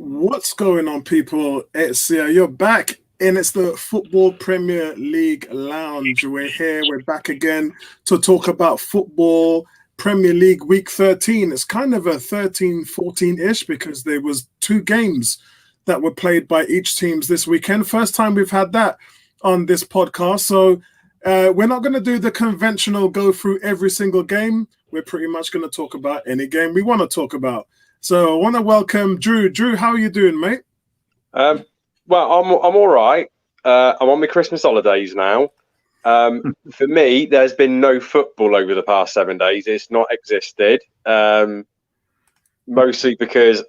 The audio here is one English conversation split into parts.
What's going on, people? You're back, and it's the Football Premier League Lounge. We're here, we're back again to talk about football Premier League Week 13. It's kind of a 13-14-ish because there was 2 games that were played by each teams this weekend. First time we've had that on this podcast. So we're not going to do the conventional go through every single game. We're pretty much going to talk about any game we want to talk about. So I want to welcome Drew. Drew, how are you doing, mate? Well, I'm all right. I'm on my Christmas holidays now. For me, there's been no football over the past 7 days. It's not existed. Mostly because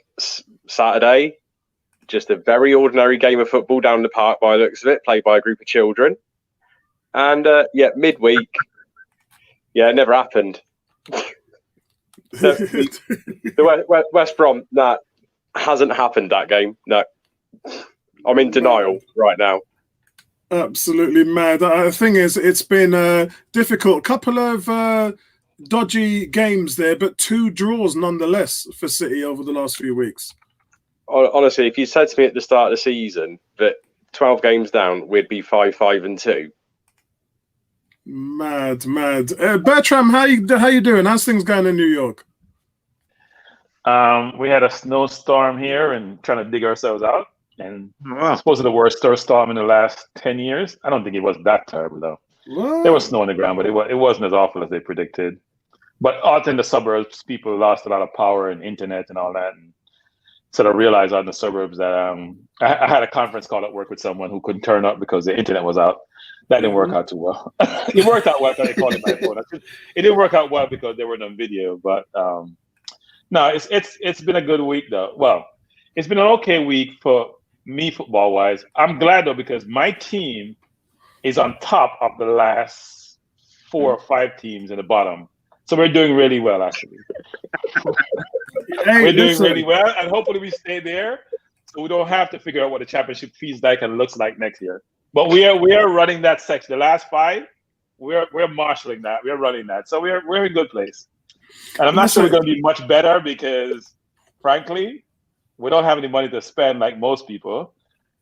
Saturday, just a very ordinary game of football down the park by the looks of it, played by a group of children. And midweek, it never happened. The West Brom, that hasn't happened, that game. No. I'm in denial right now. Absolutely mad. The thing is, it's been difficult. Couple of dodgy games there, but 2 draws nonetheless for City over the last few weeks. Honestly, if you said to me at the start of the season that 12 games down, we'd be 5-5-2. Mad. Bertram, how you doing? How's things going in New York? We had a snowstorm here and trying to dig ourselves out. And I suppose it's the worst storm in the last 10 years. I don't think it was that terrible, though. What? There was snow on the ground, but it wasn't as awful as they predicted. But out in the suburbs, people lost a lot of power and internet and all that. And sort of realized out in the suburbs that I had a conference call at work with someone who couldn't turn up because the internet was out. That didn't work out too well. It worked out well because they called it my phone. It didn't work out well because they weren't on video. But no, it's been a good week, though. Well, it's been an okay week for me football-wise. I'm glad, though, because my team is on top of the last 4 or 5 teams in the bottom. So we're doing really well, actually. We're doing really well, and hopefully we stay there so we don't have to figure out what the championship feels like and looks like next year. But we are running that section. The last 5, we're marshalling that. We're running that. So we're in a good place. And I'm not sure we're going to be much better because, frankly, we don't have any money to spend like most people.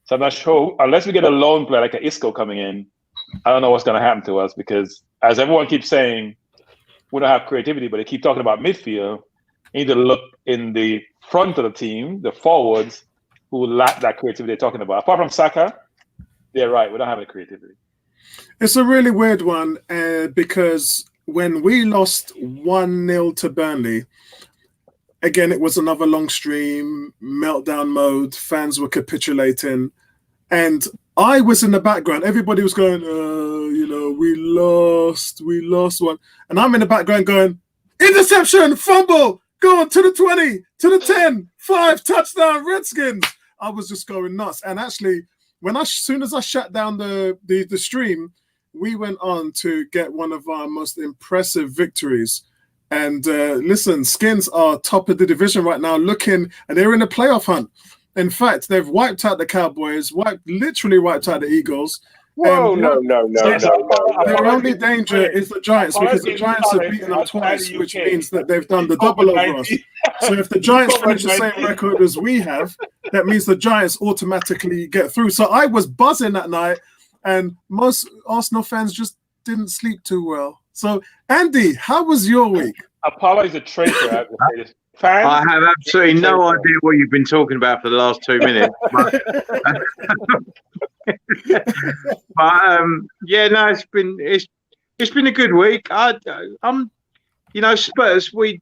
So I'm not sure, unless we get a lone player like an Isco coming in, I don't know what's going to happen to us because, as everyone keeps saying, we don't have creativity, but they keep talking about midfield. You need to look in the front of the team, the forwards, who lack that creativity they're talking about. Apart from Saka, they're right. We don't have any creativity. It's a really weird one because when we lost 1-0 to Burnley, again, it was another long stream, meltdown mode. Fans were capitulating. And I was in the background. Everybody was going, we lost one. And I'm in the background going, interception, fumble, go on to the 20, to the 10, 5, touchdown, Redskins. I was just going nuts. And actually, as soon as I shut down the stream, we went on to get one of our most impressive victories. And listen, Skins are top of the division right now, and they're in a playoff hunt. In fact, they've wiped out the Cowboys, literally wiped out the Eagles. No. Their only danger is the Giants because the Giants have beaten them twice, which means that they've done the double over us. So if the Giants finish the same record as we have, that means the Giants automatically get through. So I was buzzing that night, and most Arsenal fans just didn't sleep too well. So, Andy, how was your week? Apollo is a traitor. I have absolutely no idea what you've been talking about for the last 2 minutes. It's been a good week. Spurs. We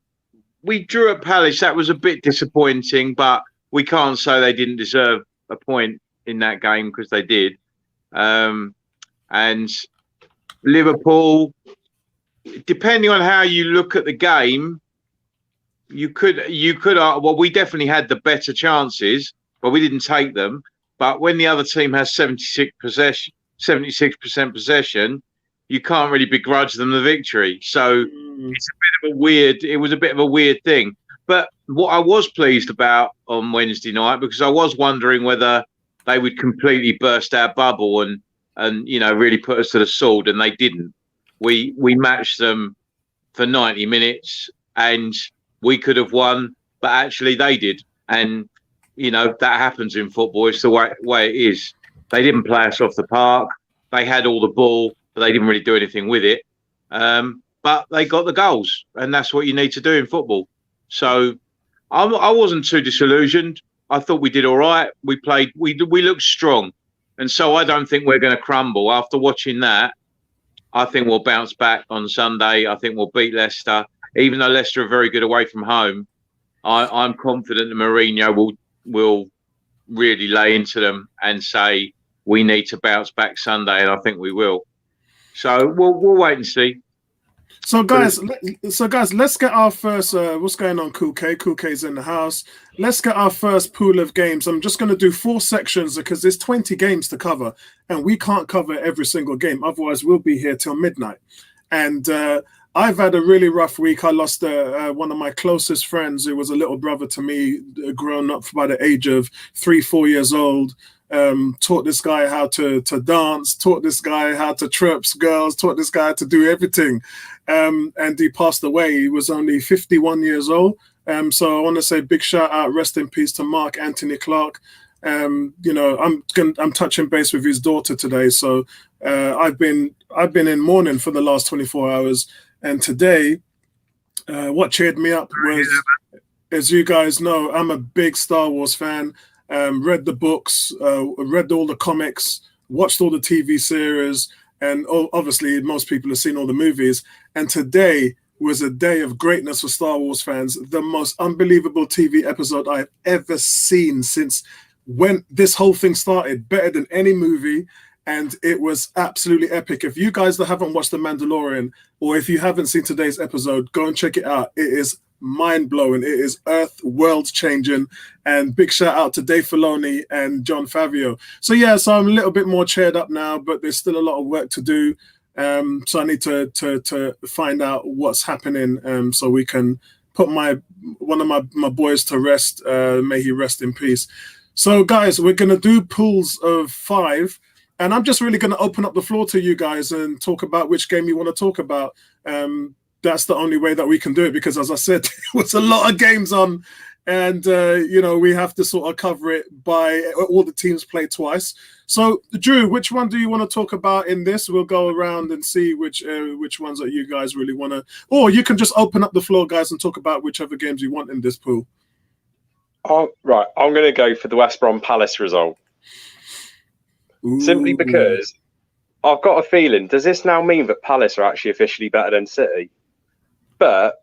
drew at Palace. That was a bit disappointing, but we can't say they didn't deserve a point in that game because they did. And Liverpool, depending on how you look at the game, you could. Well, we definitely had the better chances, but we didn't take them. But when the other team has 76% possession, you can't really begrudge them the victory. So it was a bit of a weird thing. But what I was pleased about on Wednesday night, because I was wondering whether they would completely burst our bubble and really put us to the sword, and they didn't. We matched them for 90 minutes and we could have won, but actually they did. And that happens in football. It's the way it is. They didn't play us off the park. They had all the ball, but they didn't really do anything with it. But they got the goals, and that's what you need to do in football. So I wasn't too disillusioned. I thought we did all right. We played. We looked strong, and so I don't think we're going to crumble. After watching that, I think we'll bounce back on Sunday. I think we'll beat Leicester, even though Leicester are very good away from home. I'm confident that Mourinho will really lay into them and say we need to bounce back Sunday, and I think we will. So we'll wait and see. So guys, let's get our first. What's going on, Cool K? Cool K's in the house. Let's get our first pool of games. I'm just going to do 4 sections because there's 20 games to cover, and we can't cover every single game. Otherwise, we'll be here till midnight. And I've had a really rough week. I lost one of my closest friends, who was a little brother to me, grown up by the age of 3-4 years old. Taught this guy how to dance, taught this guy how to trips girls, taught this guy how to do everything. And he passed away. He was only 51 years old. So I want to say big shout out, rest in peace to Mark Anthony Clark. I'm touching base with his daughter today. So I've been in mourning for the last 24 hours. And today, what cheered me up was, as you guys know, I'm a big Star Wars fan. Read the books, read all the comics, watched all the TV series, and obviously most people have seen all the movies. And today was a day of greatness for Star Wars fans. The most unbelievable TV episode I've ever seen since when this whole thing started, better than any movie. And it was absolutely epic. If you guys that haven't watched The Mandalorian, or if you haven't seen today's episode, go and check it out. It is mind-blowing. It is world-changing. And big shout out to Dave Filoni and John Favreau. So I'm a little bit more cheered up now, but there's still a lot of work to do. So I need to find out what's happening, so we can put one of my boys to rest. May he rest in peace. So guys, we're going to do pools of 5. And I'm just really going to open up the floor to you guys and talk about which game you want to talk about. That's the only way that we can do it, because as I said, there was a lot of games on, and we have to sort of cover it by all the teams played twice. So Drew, which one do you want to talk about in this? We'll go around and see which ones that you guys really want to, or you can just open up the floor, guys, and talk about whichever games you want in this pool. Oh, right. I'm going to go for the West Brom Palace result. Ooh. Simply because I've got a feeling, does this now mean that Palace are actually officially better than City? But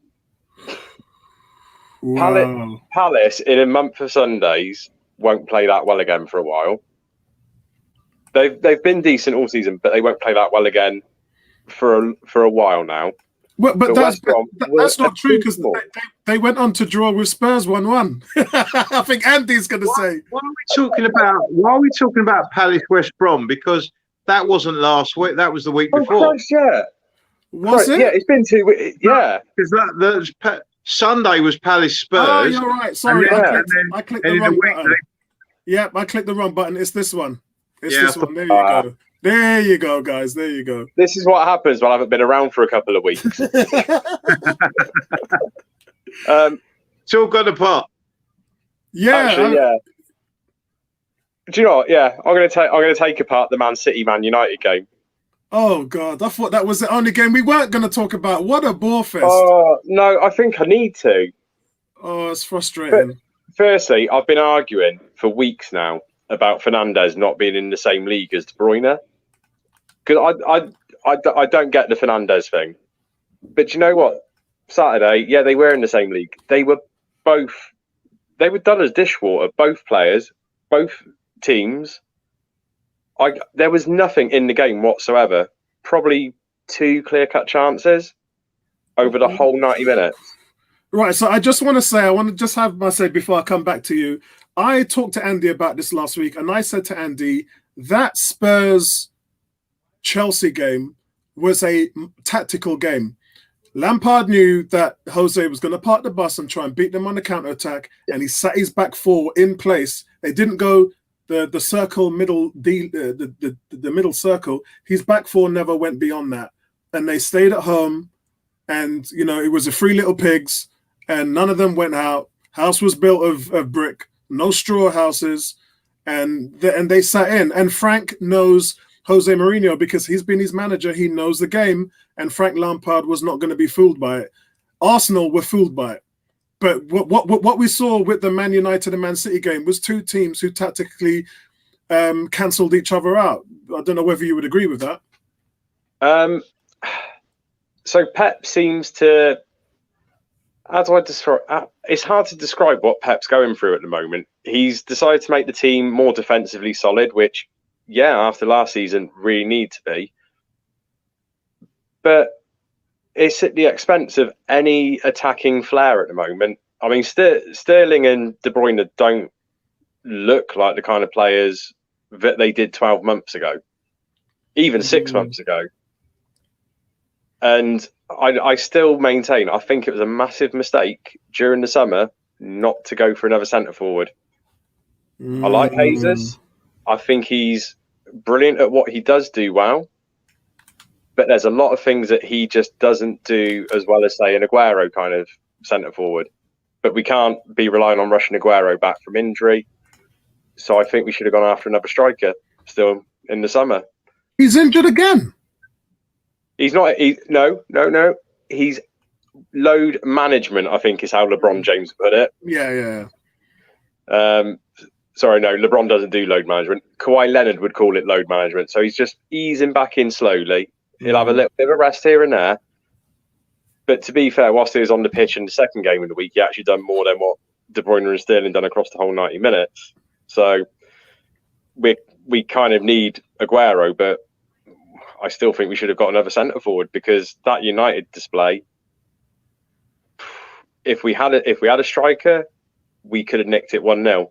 wow. Palace in a month of Sundays won't play that well again for a while. They've been decent all season, but they won't play that well again for a while now. Well, but that's not true, because they went on to draw with Spurs 1-1. I think Andy's going to say. Why are we talking about Palace West Brom? Because that wasn't last week. That was the week before. Christ, yeah. Was it? Yeah, it's been 2 weeks. Yeah. Because Sunday was Palace Spurs. Oh, you're right. Sorry, I clicked the wrong button. Yeah, I clicked the wrong button. It's this one. This one. There you go. There you go, guys. There you go. This is what happens when I haven't been around for a couple of weeks. It's all gone apart. Yeah. Actually, yeah. Do you know what? Yeah, I'm gonna take apart the Man City Man United game. Oh God, I thought that was the only game we weren't going to talk about. What a bore fest! Oh no, I think I need to. Oh, it's frustrating. But firstly, I've been arguing for weeks now about Fernandes not being in the same league as De Bruyne, because I don't get the Fernandes thing. But you know what? Saturday, yeah, they were in the same league. They were done as dishwater. Both players, both teams. There was nothing in the game whatsoever. Probably 2 clear-cut chances over the whole 90 minutes. Right, so I just want to say, I want to just have my say before I come back to you. I talked to Andy about this last week, and I said to Andy, that Spurs-Chelsea game was a tactical game. Lampard knew that Jose was going to park the bus and try and beat them on the counter-attack, and he sat his back 4 in place. They didn't go the circle middle, the middle circle. His back 4 never went beyond that, and they stayed at home. And it was a 3 little pigs, and none of them went out. House was built of brick, no straw houses, and they sat in. And Frank knows Jose Mourinho because he's been his manager. He knows the game, and Frank Lampard was not going to be fooled by it. Arsenal were fooled by it. But what we saw with the Man United and Man City game was two teams who tactically cancelled each other out. I don't know whether you would agree with that. So Pep seems to, how do I describe? It's hard to describe what Pep's going through at the moment. He's decided to make the team more defensively solid, which, yeah, after last season, really need to be. But it's at the expense of any attacking flair at the moment. I mean, Sterling and De Bruyne don't look like the kind of players that they did 12 months ago, even 6 months ago. And I still maintain, I think it was a massive mistake during the summer not to go for another centre forward. I like Jesus. I think he's brilliant at what he does do well. But there's a lot of things that he just doesn't do as well as, say, an Aguero kind of centre forward. But we can't be relying on rushing Aguero back from injury. So I think we should have gone after another striker still in the summer. He's injured again. He's not. No. He's load management, I think is how LeBron James put it. Yeah. Sorry, no, LeBron doesn't do load management. Kawhi Leonard would call it load management. So he's just easing back in slowly. He'll have a little bit of a rest here and there. But to be fair, whilst he was on the pitch in the second game of the week, he actually done more than what De Bruyne and Sterling done across the whole 90 minutes. So we kind of need Aguero, but I still think we should have got another centre forward because that United display, if we had a striker, we could have nicked it 1-0.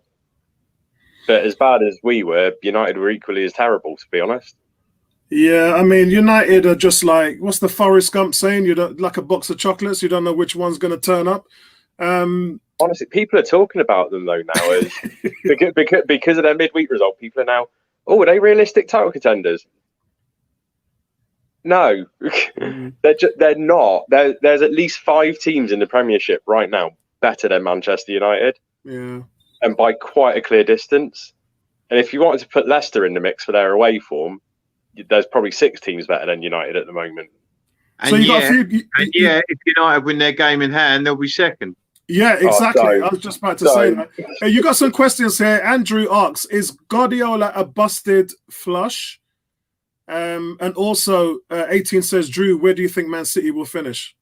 But as bad as we were, United were equally as terrible, to be honest. Yeah, I mean, United are just like, what's the Forrest Gump saying? You don't like a box of chocolates. You don't know which one's going to turn up. Honestly, people are talking about them though now as because of their midweek result. People are now, are they realistic title contenders? No, they're not. There's at least 5 teams in the Premiership right now better than Manchester United. Yeah, and by quite a clear distance. And if you wanted to put Leicester in the mix for their away form, there's probably 6 teams better than United at the moment. And so if United win their game in hand, they'll be second. Yeah, exactly. I was just about to say that. You got some questions here. Andrew asks, is Guardiola a busted flush? And also, 18 says, Drew, where do you think Man City will finish?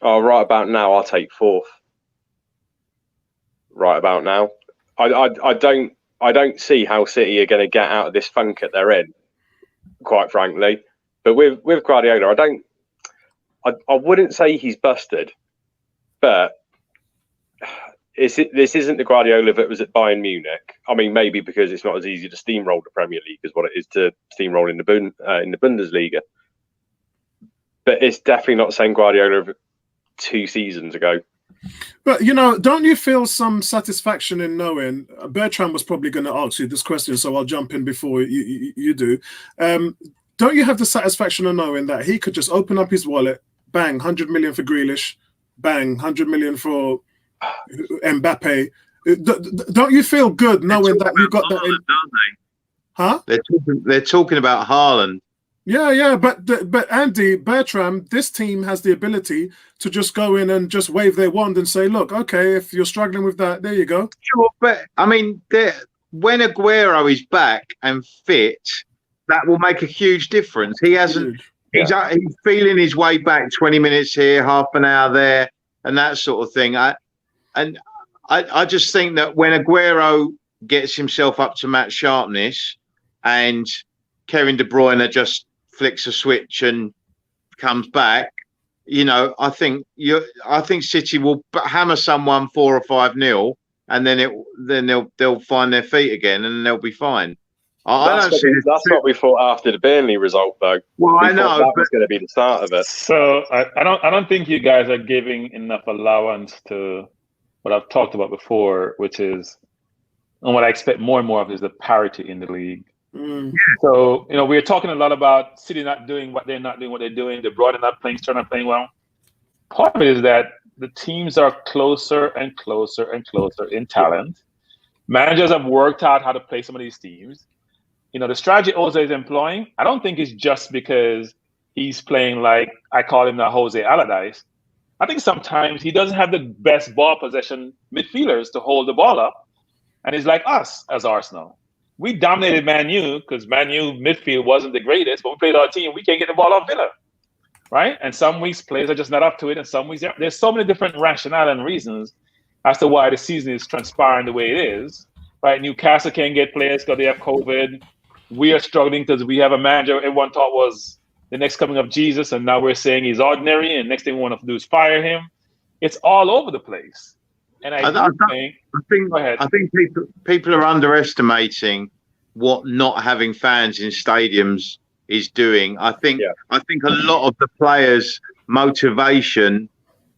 Oh, right about now, I'll take 4th. Right about now. I don't see how City are going to get out of this funk that they're in, quite frankly. But with Guardiola, I wouldn't say he's busted, but this isn't the Guardiola that was at Bayern Munich. I mean, maybe because it's not as easy to steamroll the Premier League as what it is to steamroll in the Bundesliga. But it's definitely not the same Guardiola of 2 seasons ago. But, don't you feel some satisfaction in knowing, Bertrand was probably going to ask you this question, so I'll jump in before you do. Don't you have the satisfaction of knowing that he could just open up his wallet, bang, 100 million for Grealish, bang, 100 million for Mbappe? Don't you feel good knowing that you got that in? Don't they? Huh? They're talking about Haaland. Yeah, but Andy, Bertram, this team has the ability to just go in and just wave their wand and say, look, okay, if you're struggling with that, there you go. Sure, but I mean, when Aguero is back and fit, that will make a huge difference. He hasn't. He's feeling his way back. 20 minutes here, half an hour there, and that sort of thing. I just think that when Aguero gets himself up to match sharpness, and Kevin De Bruyne just flicks a switch and comes back, I think City will hammer someone 4 or 5-0, and then they'll find their feet again, and they'll be fine. That's what we thought after the Burnley result, though. Well, I know that was going to be the start of it. So I don't think you guys are giving enough allowance to what I've talked about before, which is, and what I expect more and more of, is the parity in the league. So, we're talking a lot about City not doing what they're not doing, what they're doing. De Bruyne not playing, Sterling not playing well. Part of it is that the teams are closer and closer and closer in talent. Managers have worked out how to play some of these teams. The strategy Jose is employing, I don't think it's just because he's playing like, I call him the Jose Allardyce. I think sometimes he doesn't have the best ball possession midfielders to hold the ball up. And he's like us as Arsenal. We dominated Man U because Man U midfield wasn't the greatest, but we played our team. We can't get the ball off Villa, right? And some weeks players are just not up to it, and some weeks there's so many different rationale and reasons as to why the season is transpiring the way it is, right? Newcastle can't get players because they have COVID. We are struggling because we have a manager everyone thought was the next coming of Jesus, and now we're saying he's ordinary, and next thing we want to do is fire him. It's all over the place. And I think people are underestimating what not having fans in stadiums is doing. I think a lot of the players' motivation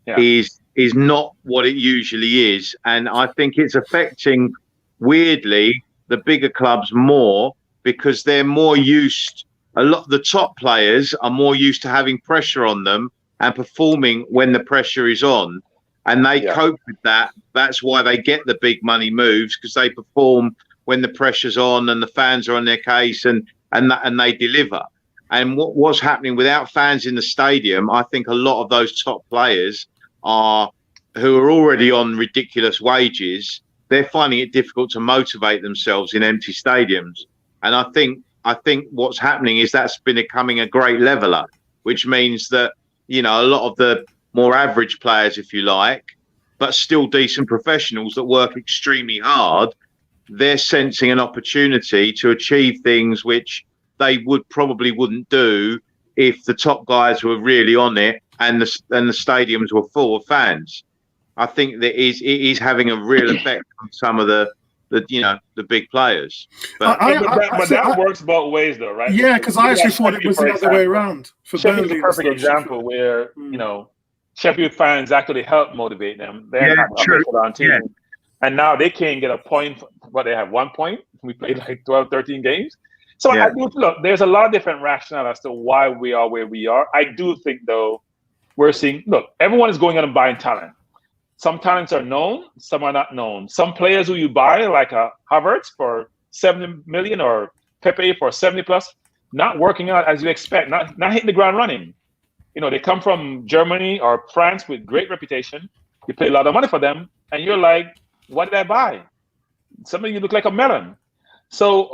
is not what it usually is, and I think it's affecting weirdly the bigger clubs more because they're more used. A lot of the top players are more used to having pressure on them and performing when the pressure is on. And they cope with that. That's why they get the big money moves, because they perform when the pressure's on and the fans are on their case and they deliver. And what's happening without fans in the stadium, I think a lot of those top players who are already on ridiculous wages, they're finding it difficult to motivate themselves in empty stadiums. And I think what's happening is that's becoming a great leveler, which means that, a lot of the more average players, if you like, but still decent professionals that work extremely hard, they're sensing an opportunity to achieve things which they wouldn't do if the top guys were really on it and the stadiums were full of fans. I think that it is having a real effect on some of the big players. But that works both ways, though, right? Yeah, because I actually thought it was the other way around. For Sheffield's Burnley, a perfect example where Sheffield fans actually help motivate them. They're not on team. And now they can't get a point, but they have 1 point. We played like 12, 13 games. So I do look, there's a lot of different rationale as to why we are where we are. I do think, though, we're seeing, everyone is going out and buying talent. Some talents are known, some are not known. Some players who you buy, like a Havertz for 70 million or Pepe for 70 plus, not working out as you expect, not hitting the ground running. They come from Germany or France with great reputation. You pay a lot of money for them, and you're like, what did I buy? Some of you look like a melon. So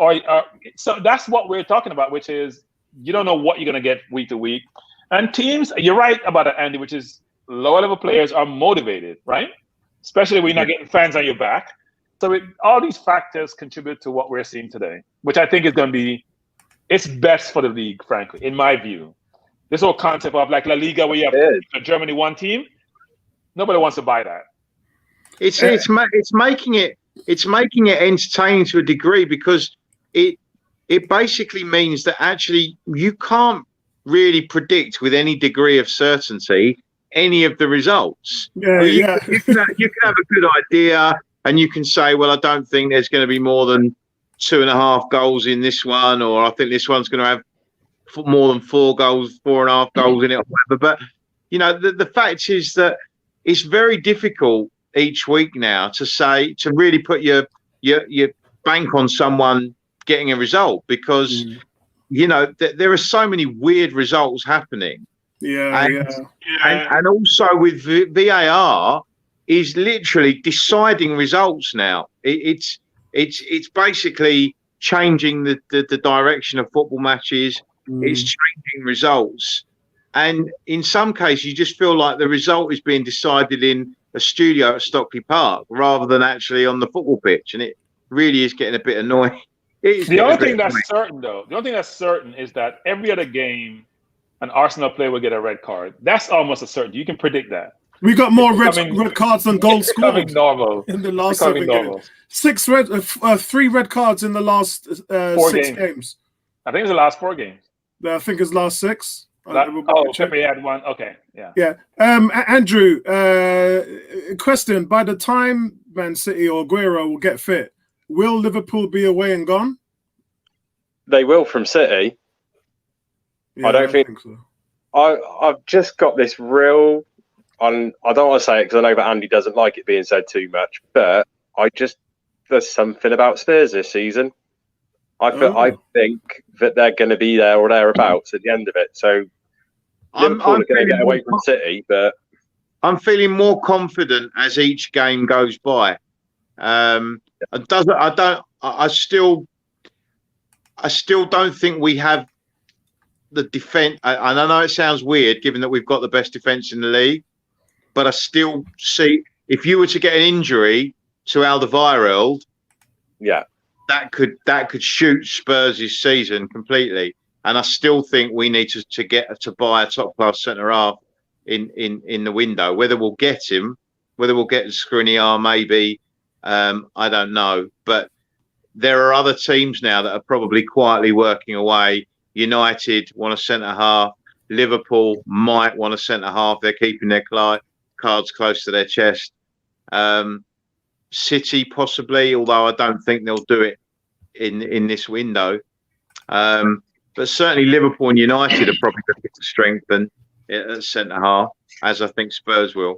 that's what we're talking about, which is you don't know what you're going to get week to week. And teams, you're right about it, Andy, which is lower level players are motivated, right? Especially when you're not getting fans on your back. So all these factors contribute to what we're seeing today, which I think is going to be, it's best for the league, frankly, in my view. This whole concept of like La Liga, where you have a Germany one team, nobody wants to buy that. It's making it entertaining to a degree because it basically means that actually you can't really predict with any degree of certainty any of the results. You can have a good idea and you can say, well, I don't think there's going to be more than 2.5 goals in this one, or I think this one's going to have more than 4 goals, 4.5 goals in it, or whatever. But the fact is that it's very difficult each week now to really put your bank on someone getting a result because there are so many weird results happening. And also with VAR is literally deciding results now. It's basically changing the direction of football matches. It's changing results, and in some cases you just feel like the result is being decided in a studio at Stockley Park rather than actually on the football pitch, and it really is getting a bit annoying. The only thing that's certain is that every other game an Arsenal player will get a red card. That's almost a certainty. You can predict that. We got more red cards than goals scored normal in the last 7 games. 3 red cards in the last 6 games. I think it's the last 4 games. I think it's last 6. Pepe had 1. Okay, yeah. Andrew, question: by the time Man City or Aguero will get fit, will Liverpool be away and gone? They will from City. Yeah, I don't think so. I've just got this real I don't want to say it because I know that Andy doesn't like it being said too much, but there's something about Spurs this season. I think that they're going to be there or thereabouts at the end of it. So Liverpool are going to get away from City, but I'm feeling more confident as each game goes by. I still don't think we have the defense. And I know it sounds weird, given that we've got the best defense in the league, but I still see if you were to get an injury to Alderweireld, that could shoot Spurs' season completely. And I still think we need to buy a top class centre half in the window. Whether we'll get him, whether we'll get Skriniar, maybe, I don't know. But there are other teams now that are probably quietly working away. United want a centre half. Liverpool might want a centre half. They're keeping their cards close to their chest. City possibly, although I don't think they'll do it in this window. But certainly Liverpool and United are probably going to strengthen at centre half, as I think Spurs will.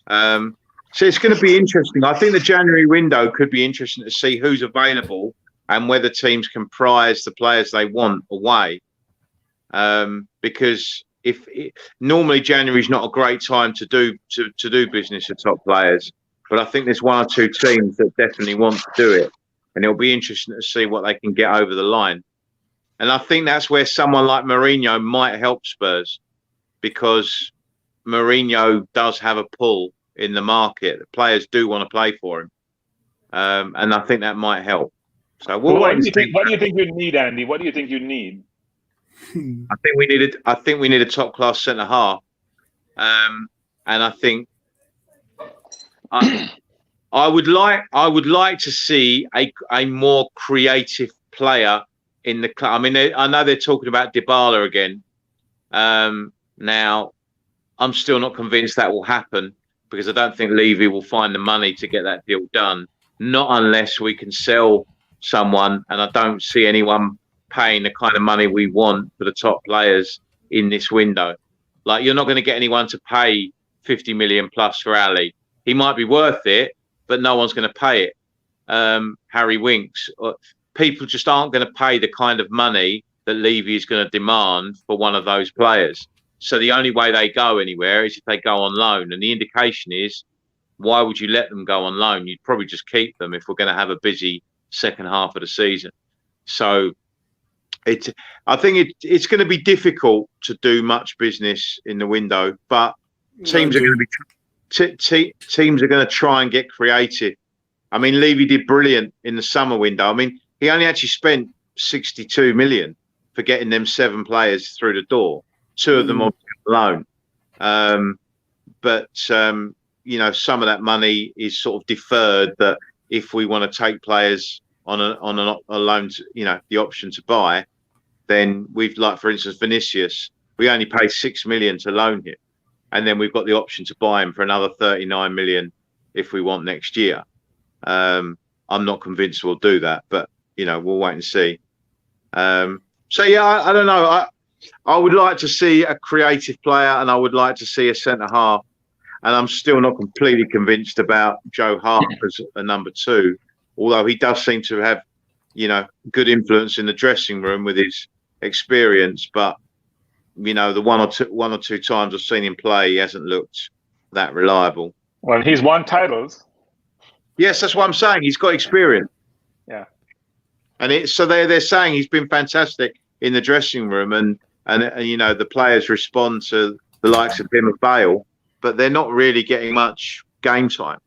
So it's going to be interesting. I think the January window could be interesting to see who's available and whether teams can prize the players they want away. Because normally January is not a great time to do business with top players, but I think there's one or two teams that definitely want to do it, and it'll be interesting to see what they can get over the line. And I think that's where someone like Mourinho might help Spurs, because Mourinho does have a pull in the market. The players do want to play for him, and I think that might help. So what do you think you need, Andy? What do you think you need? I think we need a top class centre half, and I think I would like to see a more creative player in the club. I mean, I know they're talking about Dybala again. Now, I'm still not convinced that will happen, because I don't think Levy will find the money to get that deal done. Not unless we can sell someone, and I don't see anyone paying the kind of money we want for the top players in this window. Like, you're not going to get anyone to pay 50 million plus for Ali. He might be worth it, but no one's going to pay it. Harry Winks. People just aren't going to pay the kind of money that Levy is going to demand for one of those players. So the only way they go anywhere is if they go on loan. And the indication is, why would you let them go on loan? You'd probably just keep them if we're going to have a busy second half of the season. So I think it's going to be difficult to do much business in the window, but teams are going to try and get creative. I mean, Levy did brilliant in the summer window. I mean, he only actually spent 62 million for getting them 7 players through the door. 2 of them on loan. But some of that money is sort of deferred, that if we want to take players on a loan, the option to buy, then we've, like, for instance, Vinicius, we only paid 6 million to loan him. And then we've got the option to buy him for another 39 million if we want next year. I'm not convinced we'll do that, but, we'll wait and see. I don't know. I would like to see a creative player, and I would like to see a centre half. And I'm still not completely convinced about Joe Hart as a number 2, although he does seem to have, good influence in the dressing room with his experience. But, the one or two times I've seen him play, he hasn't looked that reliable. Well, he's won titles. Yes, that's what I'm saying. He's got experience. Yeah. And so they're saying he's been fantastic in the dressing room, and the players respond to the likes of him and Bale, but they're not really getting much game time.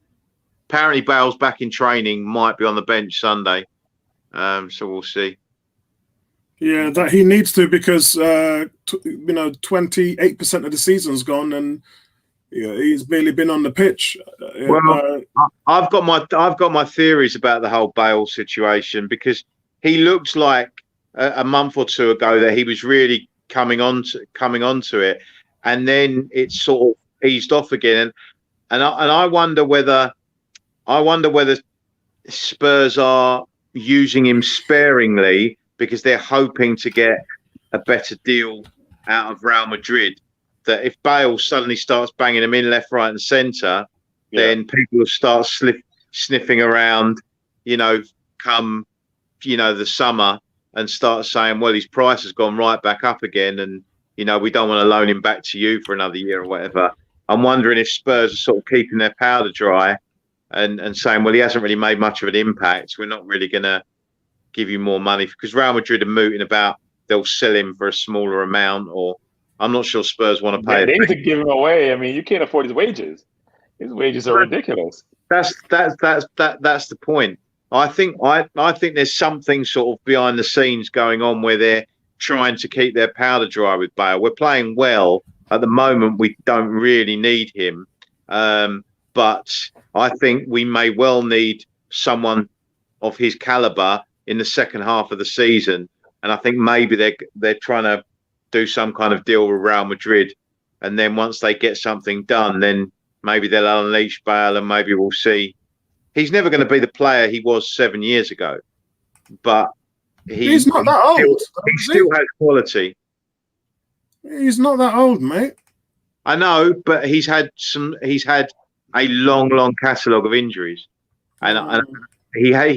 Apparently Bale's back in training, might be on the bench Sunday, so we'll see. Yeah, that he needs to, because 28% of the season's gone, and he's barely been on the pitch. Well, I've got my theories about the whole Bale situation, because he looks like a month or two ago that he was really coming onto it, and then it's sort of eased off again. And I wonder whether Spurs are using him sparingly because they're hoping to get a better deal out of Real Madrid. that if Bale suddenly starts banging them in left, right, and centre, then people will start sniffing around, come, the summer and start saying, well, his price has gone right back up again, and we don't want to loan him back to you for another year or whatever. I'm wondering if Spurs are sort of keeping their powder dry and saying, well, he hasn't really made much of an impact. We're not really going to give you more money, because Real Madrid are mooting about they'll sell him for a smaller amount, or I'm not sure Spurs want to pay. They need to give him away. I mean, you can't afford his wages. His wages are ridiculous. That's the point. I think there's something sort of behind the scenes going on where they're trying to keep their powder dry with Bale. We're playing well at the moment. We don't really need him, but I think we may well need someone of his caliber in the second half of the season. And I think maybe they're trying to do some kind of deal with Real Madrid, and then once they get something done, then maybe they'll unleash Bale, and maybe we'll see. He's never going to be the player he was 7 years ago, but he's not that old. He still has quality. He's not that old, mate. I know, but he's had a long catalogue of injuries, and he now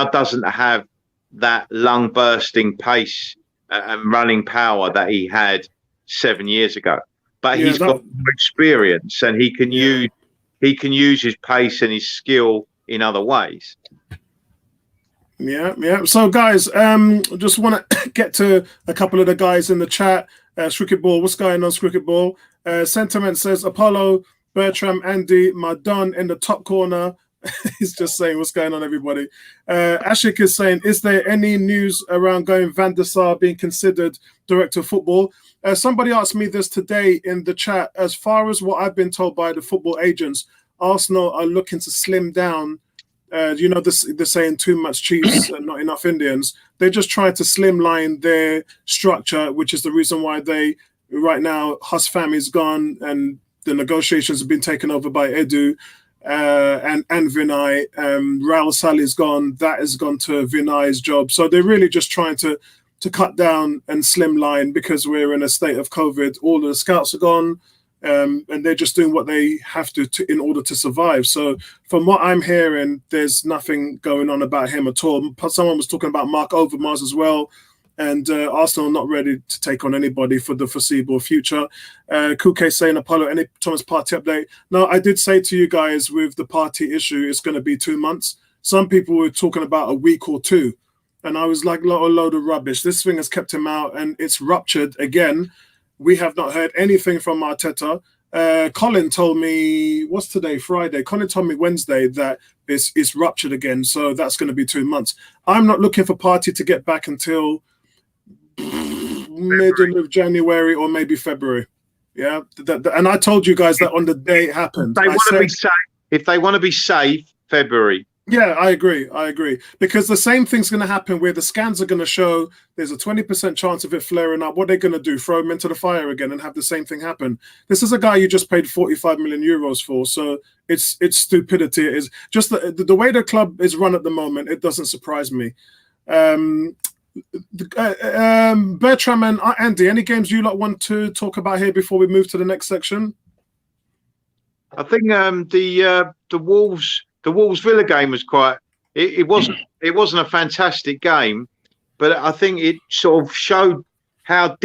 doesn't have that lung bursting pace and running power that he had 7 years ago. But he's got more experience, and he can use his pace and his skill in other ways. Yeah. So, guys, just want to get to a couple of the guys in the chat. Cricket Ball, what's going on, Cricket Ball? Sentiment says, Apollo, Bertram, Andy, Madon in the top corner. He's just saying, what's going on, everybody? Ashik is saying, is there any news around going Van der Sar being considered director of football? Somebody asked me this today in the chat. As far as what I've been told by the football agents, Arsenal are looking to slim down. They're saying too much Chiefs and not enough Indians. They're just trying to slimline their structure, which is the reason why right now, Hus Fam is gone and the negotiations have been taken over by Edu. And Vinay, Raul Salih's gone. That has gone to Vinay's job. So they're really just trying to cut down and slimline because we're in a state of COVID. All of the scouts are gone, and they're just doing what they have to in order to survive. So from what I'm hearing, there's nothing going on about him at all. Someone was talking about Mark Overmars as well. And Arsenal not ready to take on anybody for the foreseeable future. Kuke saying, Apollo, any Thomas Partey update? No, I did say to you guys with the Partey issue, it's going to be 2 months. Some people were talking about a week or two. And I was like, a load of rubbish. This thing has kept him out and it's ruptured again. We have not heard anything from Arteta. Colin told me, what's today, Friday? Colin told me Wednesday that it's ruptured again. So that's going to be 2 months. I'm not looking for Partey to get back until middle of January or maybe February. Yeah. And I told you guys that on the day it happened. If they want to be safe, February. Yeah, I agree. Because the same thing's going to happen where the scans are going to show there's a 20% chance of it flaring up. What are they going to do? Throw him into the fire again and have the same thing happen? This is a guy you just paid 45 million euros for. So it's stupidity. It is just the way the club is run at the moment. It doesn't surprise me. Bertram and Andy, any games you lot want to talk about here before we move to the next section? I think the Wolves Villa game was quite. It wasn't a fantastic game, but I think it sort of showed how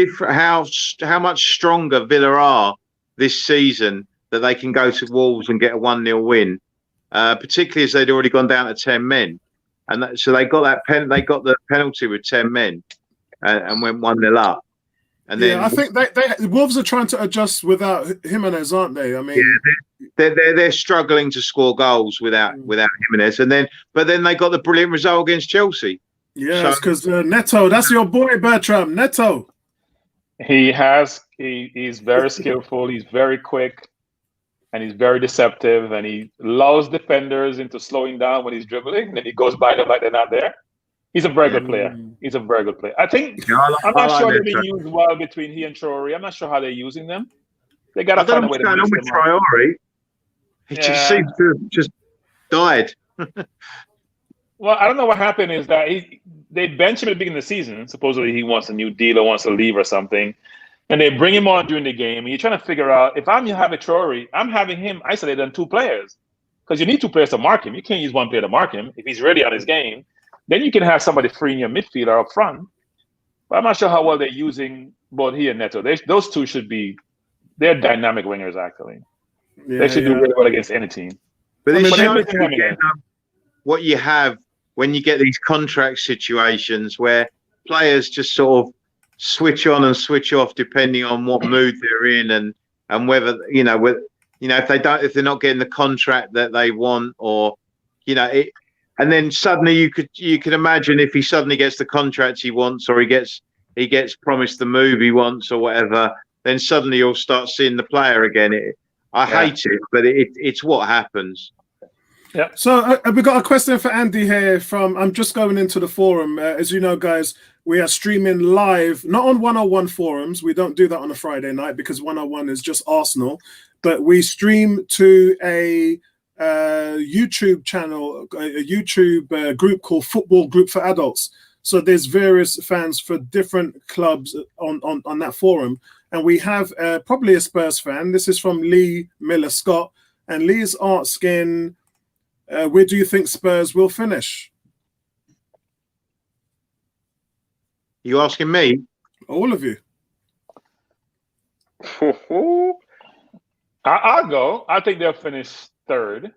much stronger Villa are this season, that they can go to Wolves and get a 1-0 win, particularly as they'd already gone down to 10 men. And so they got they got the penalty with 10 men and went 1-0 up. And then I think they Wolves are trying to adjust without Jimenez, aren't they? I mean, they're struggling to score goals without Jimenez. But then they got the brilliant result against Chelsea. Yes, because Neto, that's your boy, Bertram. Neto. He's very skillful. He's very quick. And he's very deceptive, and he lulls defenders into slowing down when he's dribbling, and then he goes by them like they're not there. He's a very good player. He's a very good player. I think I'm not sure they're being used well between he and Traore. I'm not sure how they're using them. They got to find a way to mix them up. Traore. He just seems to have just died. Well, I don't know what happened is that they benched him at the beginning of the season. Supposedly he wants a new deal or wants to leave or something. and they bring him on during the game, and you're trying to figure out, if I'm having Traore, I'm having him isolated on 2 players, because you need 2 players to mark him. You can't use 1 player to mark him. If he's ready on his game, then you can have somebody free in your midfielder up front. But I'm not sure how well they're using both he and Neto. Those 2 should be, they're dynamic wingers, actually. They should do really well against any team. But this shows again, what you have when you get these contract situations where players just sort of switch on and switch off depending on what mood they're in, and whether if they're not getting the contract that they want, or and then suddenly you could imagine if he suddenly gets the contract he wants, or he gets promised the move he wants or whatever, then suddenly you'll start seeing the player again. I hate it, but it's what happens. Yeah. So we've got a question for Andy here I'm just going into the forum. As you know, guys, we are streaming live, not on 101 forums. We don't do that on a Friday night because 101 is just Arsenal. But we stream to a YouTube channel, a YouTube group called Football Group for Adults. So there's various fans for different clubs on that forum. And we have probably a Spurs fan. This is from Lee Miller Scott. And Lee's asking, where do you think Spurs will finish? You asking me? All of you. I'll go. I think they'll finish 3rd.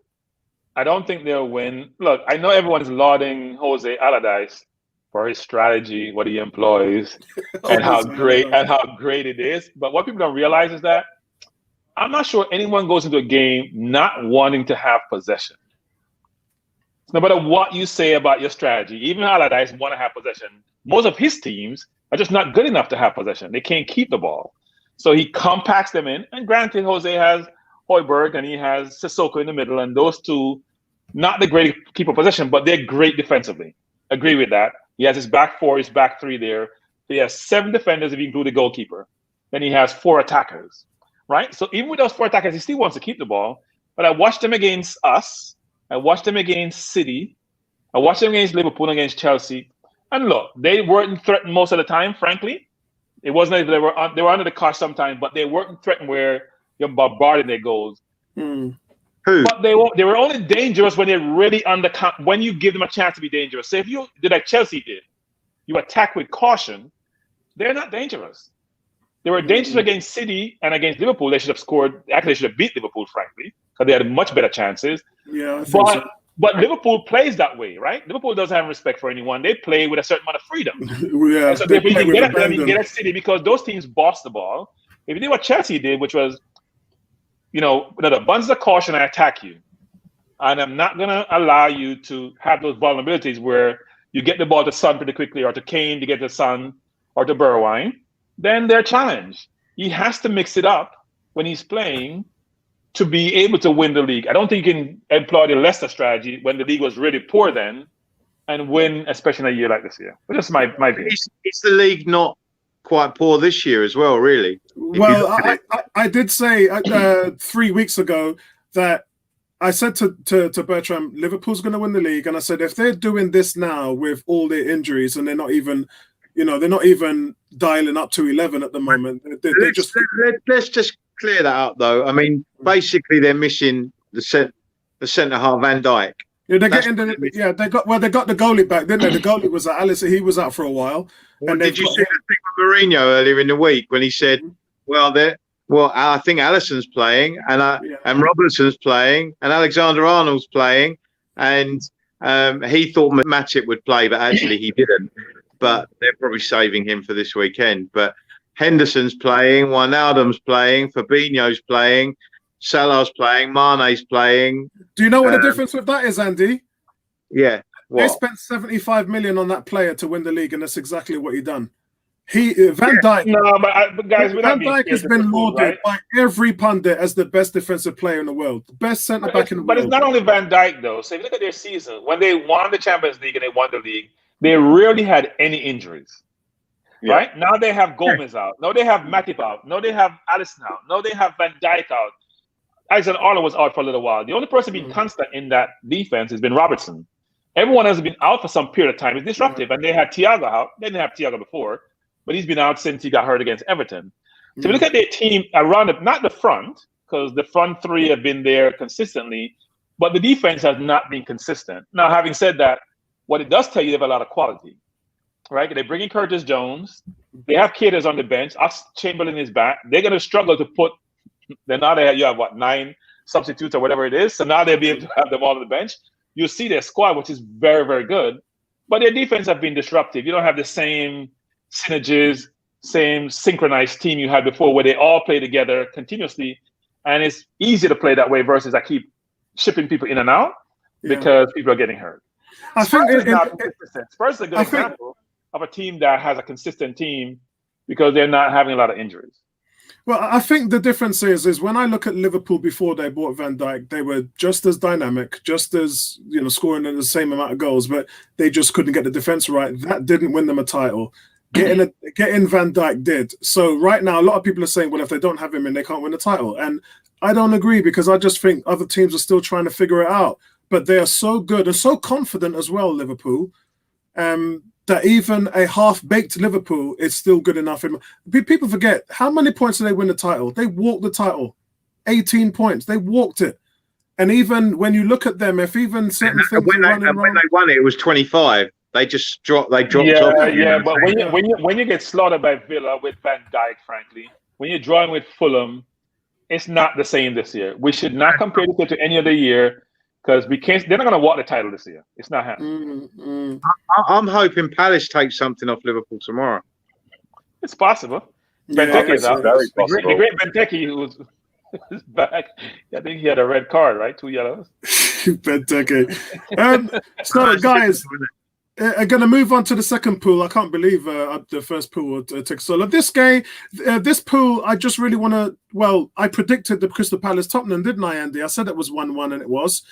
I don't think they'll win. Look, I know everyone's lauding Jose Allardyce for his strategy, what he employs, and how great it is. But what people don't realize is that I'm not sure anyone goes into a game not wanting to have possession. No matter what you say about your strategy, even Allardyce want to have possession. Most of his teams are just not good enough to have possession. They can't keep the ball. So he compacts them in. And granted, Jose has Højbjerg and he has Sissoko in the middle, and those 2, not the great keeper possession, but they're great defensively. Agree with that. He has his back 4, his back 3 there. He has 7 defenders if you include the goalkeeper. Then he has 4 attackers, right? So even with those 4 attackers, he still wants to keep the ball. But I watched them against us. I watched them against City. I watched them against Liverpool and against Chelsea. And look, they weren't threatened most of the time, frankly. It wasn't like they were under the cosh sometimes, but they weren't threatened where you're bombarding their goals. Who? But they were only dangerous when they're really when you give them a chance to be dangerous. So if you did like Chelsea did, you attack with caution, they're not dangerous. They were dangerous against City and against Liverpool. They should have scored. Actually, they should have beat Liverpool, frankly, because they had much better chances. Yeah, I think so. But Liverpool plays that way, right? Liverpool doesn't have respect for anyone. They play with a certain amount of freedom. Yeah, so if you can get at them, you get at City, because those teams boss the ball. If you did what Chelsea did, which was, the buns of caution, I attack you. And I'm not going to allow you to have those vulnerabilities where you get the ball to Son pretty quickly, or to Kane to get to Son, or to Bergwijn. Then they're challenged. He has to mix it up when he's playing to be able to win the league. I don't think you can employ the Leicester strategy when the league was really poor then and win, especially in a year like this year. But that's my view. Is the league not quite poor this year as well, really? Well, I did say 3 weeks ago that I said to Bertram, Liverpool's going to win the league. And I said, if they're doing this now with all their injuries and they're not even, they're not even dialing up to 11 at the moment. Let's just clear that up, though. I mean, basically, they're missing the centre half, Van Dijk. Yeah, they got the goalie back, didn't they? The goalie was out. Alice, he was out for a while. And did you see the thing with Mourinho earlier in the week when he said, I think Alisson's playing and Robertson's playing and Alexander-Arnold's playing, and he thought Matip would play, but actually he didn't. But they're probably saving him for this weekend. But Henderson's playing, Wijnaldum's playing, Fabinho's playing, Salah's playing, Mane's playing. Do you know what the difference with that is, Andy? Yeah. What? They spent 75 million on that player to win the league, and that's exactly what he done. Van Dijk. No, but guys, Van Dijk has been lauded by every pundit as the best defensive player in the world, best centre back in the world. But it's not only Van Dijk though. So if you look at their season, when they won the Champions League and they won the league, they rarely had any injuries. Yeah. Right now they have Gomez out. Now they have Matip out. Now they have Alisson out. Now they have Van Dijk out. Alexander-Arnold was out for a little while. The only person being constant in that defense has been Robertson. Everyone else has been out for some period of time. It's disruptive, and they had Thiago out. They didn't have Thiago before, but he's been out since he got hurt against Everton. So we look at their team around it, not the front, because the front three have been there consistently, but the defense has not been consistent. Now, having said that, what it does tell you, they have a lot of quality, right? They bring in Curtis Jones. They have Caters on the bench. Chamberlain is back. They're going to struggle to put. Then now you have 9 substitutes or whatever it is. So now they'll be able to have them all on the bench. You see their squad, which is very, very good, but their defense have been disruptive. You don't have the same synergies, same synchronized team you had before, where they all play together continuously, and it's easy to play that way versus I keep shipping people in and out because people are getting hurt. Spurs is a good example of a team that has a consistent team because they're not having a lot of injuries. Well, I think the difference is when I look at Liverpool before they bought Van Dijk, they were just as dynamic, just as scoring the same amount of goals, but they just couldn't get the defense right. That didn't win them a title. Getting Van Dijk did. So right now, a lot of people are saying, well, if they don't have him in, they can't win the title. And I don't agree because I just think other teams are still trying to figure it out. But they are so good and so confident as well, Liverpool, that even a half-baked Liverpool is still good enough. People forget, how many points did they win the title? They walked the title. 18 points. They walked it. And even when you look at them, if even certain things when they won it, it was 25. They just dropped. They dropped off. Yeah. But when you get slaughtered by Villa with Van Dijk, frankly, when you're drawing with Fulham, it's not the same this year. We should not compare it to any other year because we can't. They're not going to walk the title this year. It's not happening. I'm hoping Palace takes something off Liverpool tomorrow. It's possible. Benteke is out. Very possible. The great Benteke who was back. I think he had a red card, right? 2 yellows. Benteke. So, guys. I'm going to move on to the second pool. I can't believe the first pool took so long. This pool, I just really want to. Well, I predicted the Crystal Palace Tottenham, didn't I, Andy? I said it was 1-1, and it was.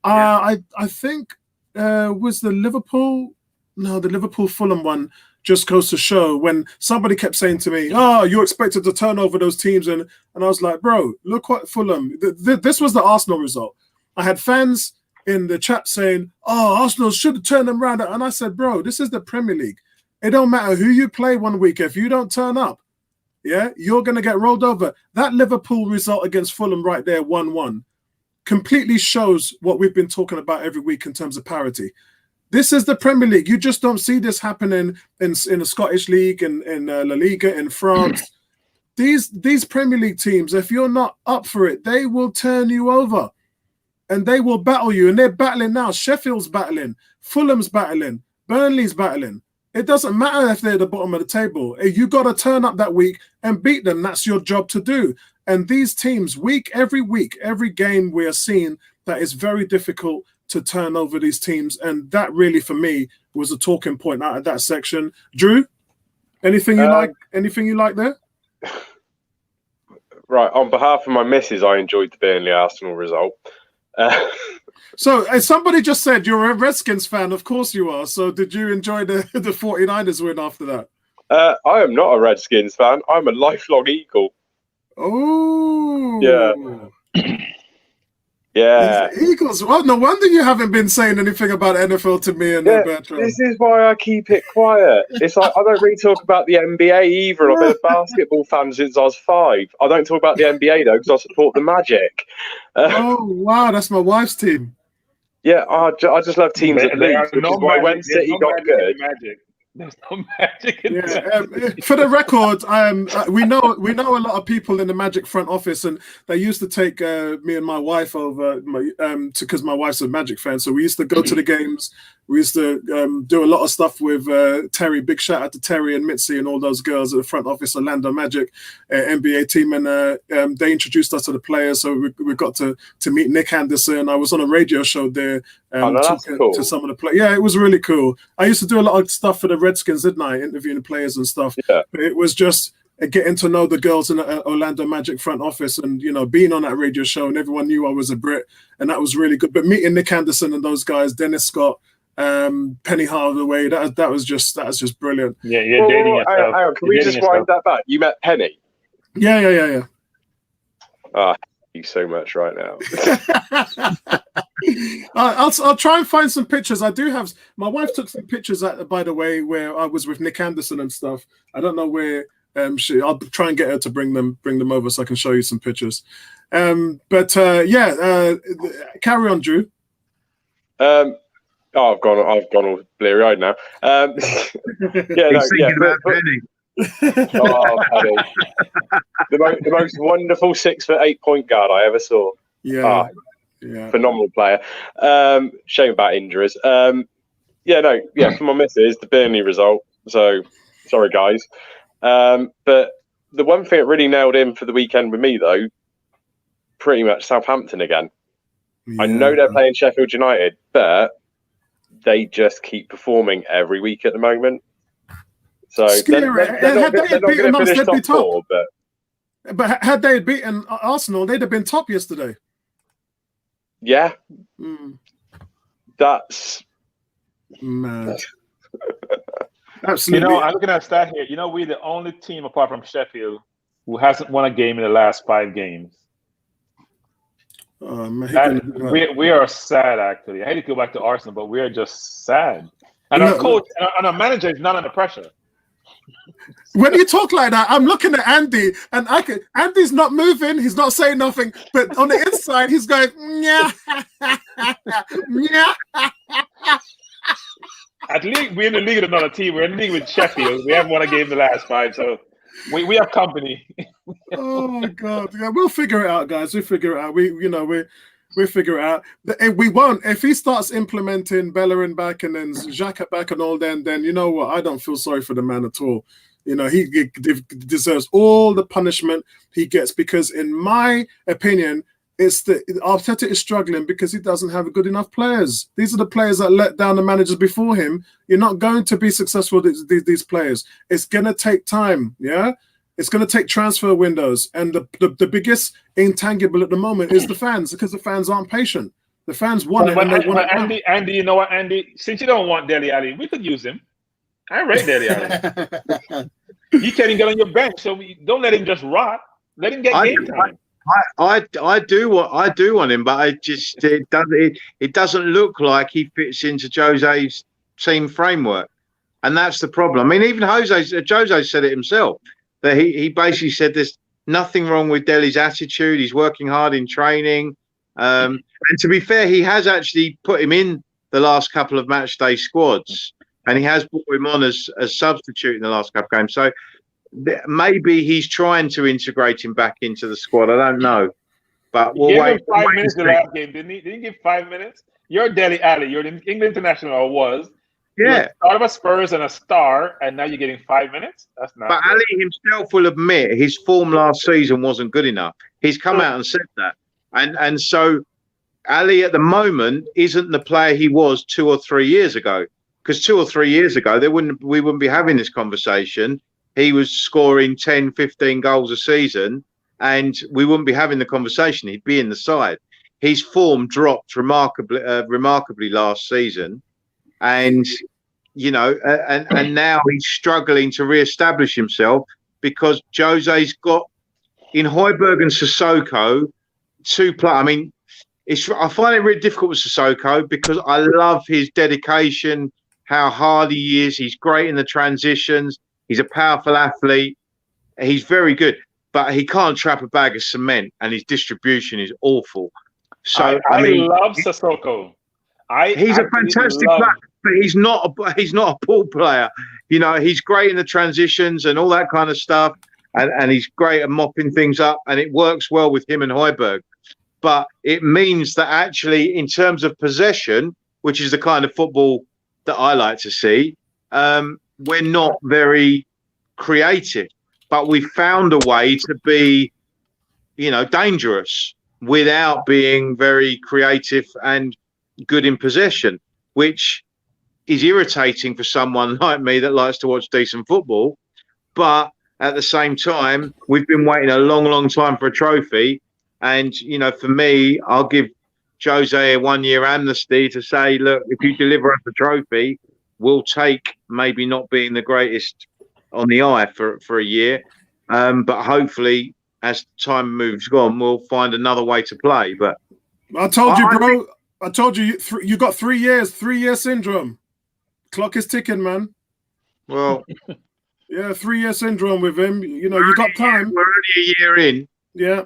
I think was the Liverpool. No, the Liverpool Fulham one just goes to show when somebody kept saying to me, "Oh, you expected to turn over those teams," and I was like, "Bro, look what Fulham." This was the Arsenal result. I had fans in the chat saying, "Oh, Arsenal should have turned them around," and I said, "Bro, this is the Premier League. It don't matter who you play one week. If you don't turn up, you're gonna get rolled over." That Liverpool result against Fulham right there, 1-1, completely shows what we've been talking about every week in terms of parity. This is the Premier League. You just don't see this happening in the Scottish League and in La Liga in France. These Premier League teams, if you're not up for it, they will turn you over. And they will battle you, and they're battling now. Sheffield's battling, Fulham's battling, Burnley's battling. It doesn't matter if they're at the bottom of the table. You got to turn up that week and beat them. That's your job to do. And these teams, every week, every game, we are seeing that it's very difficult to turn over these teams. And that really, for me, was a talking point out of that section. Drew, anything you like? Anything you like there? Right. On behalf of my missus, I enjoyed the Burnley Arsenal result. So somebody just said you're a Redskins fan. Of course you are. So did you enjoy the 49ers win after that? I am not a Redskins fan. I'm a lifelong Eagle. Oh. Yeah. Yeah. Eagles. Well, no wonder you haven't been saying anything about NFL to me and Bertrand. This is why I keep it quiet. It's like I don't really talk about the NBA either. I've been a basketball fan since I was 5. I don't talk about the NBA though because I support the Magic. Oh wow, that's my wife's team. Yeah, I just love teams that lose. Which is why when City got good. There's no magic in that. For the record, we know a lot of people in the Magic front office, and they used to take me and my wife over because my wife's a Magic fan. So we used to go to the games. We used to do a lot of stuff with Terry. Big shout out to Terry and Mitzi and all those girls at the front office, Orlando Magic NBA team, and they introduced us to the players. So we got to meet Nick Anderson. I was on a radio show there talking to some of the players. Yeah, it was really cool. I used to do a lot of stuff for the Redskins, didn't I? Interviewing the players and stuff. Yeah. But it was just getting to know the girls in the Orlando Magic front office, and being on that radio show, and everyone knew I was a Brit, and that was really good. But meeting Nick Anderson and those guys, Dennis Scott, Penny Hardaway, that was just brilliant. Yeah, you're dating yourself. Hang on, can we just wind that back? You met Penny? Yeah. Ah, you so much right now. I'll try and find some pictures. I do have. My wife took some pictures, by the way, where I was with Nick Anderson and stuff. I don't know where I'll try and get her to bring them over so I can show you some pictures. Carry on, Drew. I've gone all bleary-eyed now. Penny. Oh, Penny. The most wonderful 6'8" point guard I ever saw. Yeah. Phenomenal player. Shame about injuries. For my missus, the Burnley result. So sorry, guys. But the one thing that really nailed in for the weekend with me, though, pretty much Southampton again. Yeah. I know they're playing Sheffield United, but they just keep performing every week at the moment. So they're not going to finish top 4, but had they beaten Arsenal, they'd have been top yesterday. Yeah, that's mad. Absolutely. I'm looking at a stat here. We're the only team apart from Sheffield who hasn't won a game in the last 5 games. We are sad, actually. I hate to go back to Arsenal, but we are just sad. And our coach and our manager is not under pressure. When you talk like that, I'm looking at Andy, and Andy's not moving. He's not saying nothing, but on the inside, he's going, yeah. At least we're in the league with another team. We're in the league with Sheffield. We haven't won a game in the last 5, so we have company. Oh my God! Yeah, we'll figure it out, guys. We'll figure it out. We'll figure it out. We won't. If he starts implementing Bellerin back and then Xhaka back and all, then you know what? I don't feel sorry for the man at all. He deserves all the punishment he gets because, in my opinion, Arteta is struggling because he doesn't have good enough players. These are the players that let down the managers before him. You're not going to be successful with these players. It's going to take time, yeah? It's going to take transfer windows. And the biggest intangible at the moment is the fans because the fans aren't patient. The fans want it and they want it. Andy, you know what, Andy? Since you don't want Dele Alli, we could use him. I rate Dele Alli. You can't even get on your bench, so don't let him just rot. Let him get game time. I do want him, but it doesn't look like he fits into Jose's team framework, and that's the problem. I mean, even Jose said it himself that he basically said there's nothing wrong with Dele's attitude. He's working hard in training, and to be fair, he has actually put him in the last couple of match day squads, and he has brought him on as a substitute in the last couple of games. So maybe he's trying to integrate him back into the squad. I don't know, but we'll wait. 5 minutes the last game, didn't he? Didn't he give 5 minutes? You're Dele Alli. You're the England international, or was. Yeah. Start of a Spurs and a star, and now you're getting 5 minutes. That's not. But Ali himself will admit his form last season wasn't good enough. He's come out and said that, and so Ali at the moment isn't the player he was 2 or 3 years ago. Because 2 or 3 years ago, we wouldn't be having this conversation. He was scoring 10, 15 goals a season, and we wouldn't be having the conversation. He'd be in the side. His form dropped remarkably last season, and and now he's struggling to re-establish himself because Jose's got in Højbjerg and Sissoko 2 players. I mean, I find it really difficult with Sissoko because I love his dedication, how hard he is. He's great in the transitions. He's a powerful athlete. He's very good, but he can't trap a bag of cement, and his distribution is awful. So I love Sissoko. He's a fantastic player, but he's not a ball player. He's great in the transitions and all that kind of stuff, and he's great at mopping things up, and it works well with him and Højbjerg. But it means that actually, in terms of possession, which is the kind of football that I like to see, we're not very creative, but we found a way to be, dangerous without being very creative and good in possession, which is irritating for someone like me that likes to watch decent football. But at the same time, we've been waiting a long, long time for a trophy. And, for me, I'll give Jose a 1-year amnesty to say, look, if you deliver us a trophy, we'll take maybe not being the greatest on the eye for a year. But hopefully, as time moves on, we'll find another way to play. But I told you, bro. I told you, you got 3 years, 3-year syndrome. Clock is ticking, man. Well, Yeah, 3-year syndrome with him. You know, you got time. We're only a year in. Yeah.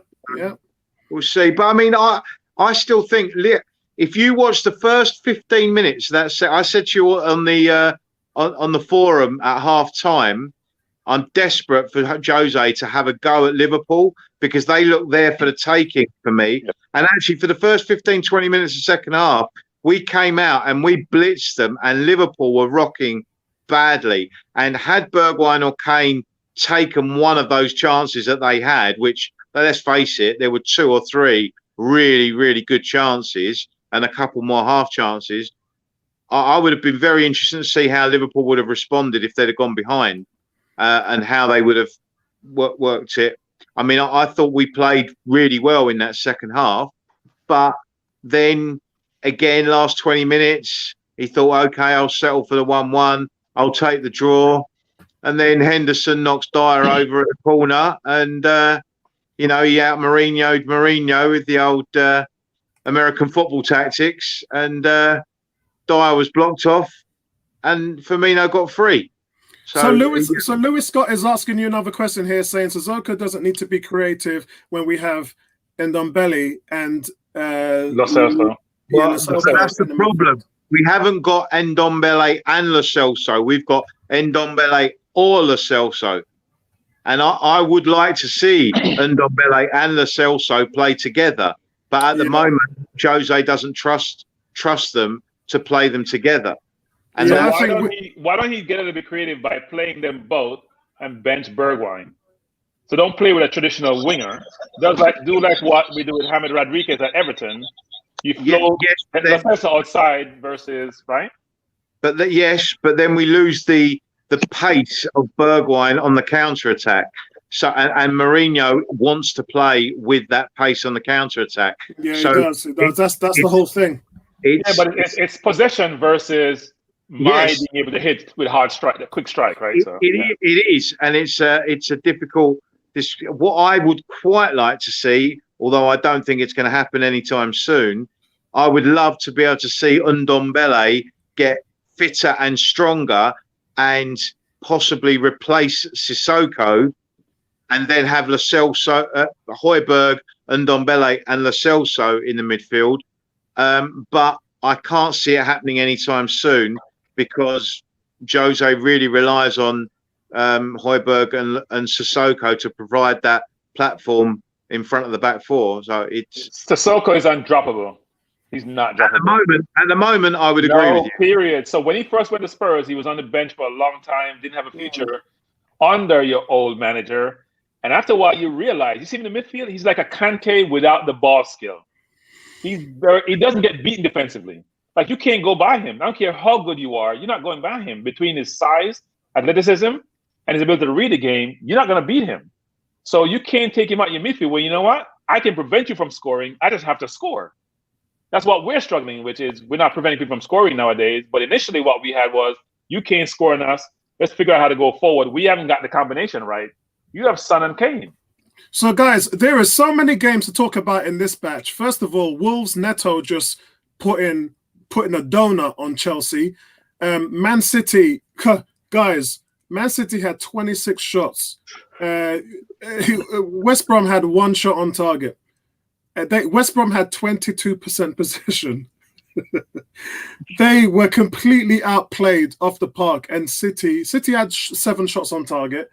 We'll see. But I mean, I still think if you watch the first 15 minutes, that's I said to you on the forum at half time, I'm desperate for Jose to have a go at Liverpool because they look there for the taking for me. Yeah. And actually, for the first 15, 20 minutes of second half, we came out and we blitzed them, and Liverpool were rocking badly. And had Bergwijn or Kane taken one of those chances that they had, which, let's face it, there were 2 or 3 really, really good chances and a couple more half chances, I would have been very interested to see how Liverpool would have responded if they'd have gone behind. And how they would have worked it. I mean, I thought we played really well in that second half, but then again, last 20 minutes, he thought, okay, I'll settle for the 1-1. I'll take the draw. And then Henderson knocks Dyer over at the corner. And, he out Mourinho with the old American football tactics. And Dyer was blocked off and Firmino got free. So Lewis Scott is asking you another question here, saying Sissoko doesn't need to be creative when we have Ndombele and Lo Celso. Well, that's the problem. We haven't got Ndombele and Lo Celso. We've got Ndombele or Lo Celso. And I would like to see Ndombele and Lo Celso play together. But at the moment, Jose doesn't trust them to play them together. And why don't he get a little bit creative by playing them both and bench Bergwijn? So don't play with a traditional winger. Do like what we do with James Rodriguez at Everton. You flow outside versus right. But then we lose the pace of Bergwijn on the counter attack. So and Mourinho wants to play with that pace on the counter attack. Yeah, he does. That's the whole thing. But it's possession versus being able to hit with a quick strike, right? It is, and it's a difficult. What I would quite like to see, although I don't think it's going to happen anytime soon, I would love to be able to see Ndombele get fitter and stronger, and possibly replace Sissoko, and then have Lo Celso, Højbjerg, Ndombele, and Lo Celso in the midfield. But I can't see it happening anytime soon, because Jose really relies on Højbjerg and Sissoko to provide that platform in front of the back four. So Sissoko is undroppable. He's not droppable. At the moment, I would agree with you. Period. So when he first went to Spurs, he was on the bench for a long time, didn't have a future under your old manager. And after a while, you realize, you see him in the midfield, he's like a Kante without the ball skill. He doesn't get beaten defensively. Like, you can't go by him. I don't care how good you are. You're not going by him. Between his size, athleticism, and his ability to read the game, you're not going to beat him. So you can't take him out your midfield. Well, you know what? I can prevent you from scoring. I just have to score. That's what we're struggling with, is we're not preventing people from scoring nowadays. But initially what we had was, you can't score on us. Let's figure out how to go forward. We haven't got the combination right. You have Son and Kane. So, guys, there are so many games to talk about in this batch. First of all, Wolves Neto just putting a donut on Chelsea. Man City, guys, Man City had 26 shots. West Brom had 1 shot on target. West Brom had 22% possession. They were completely outplayed off the park, and City had 7 shots on target.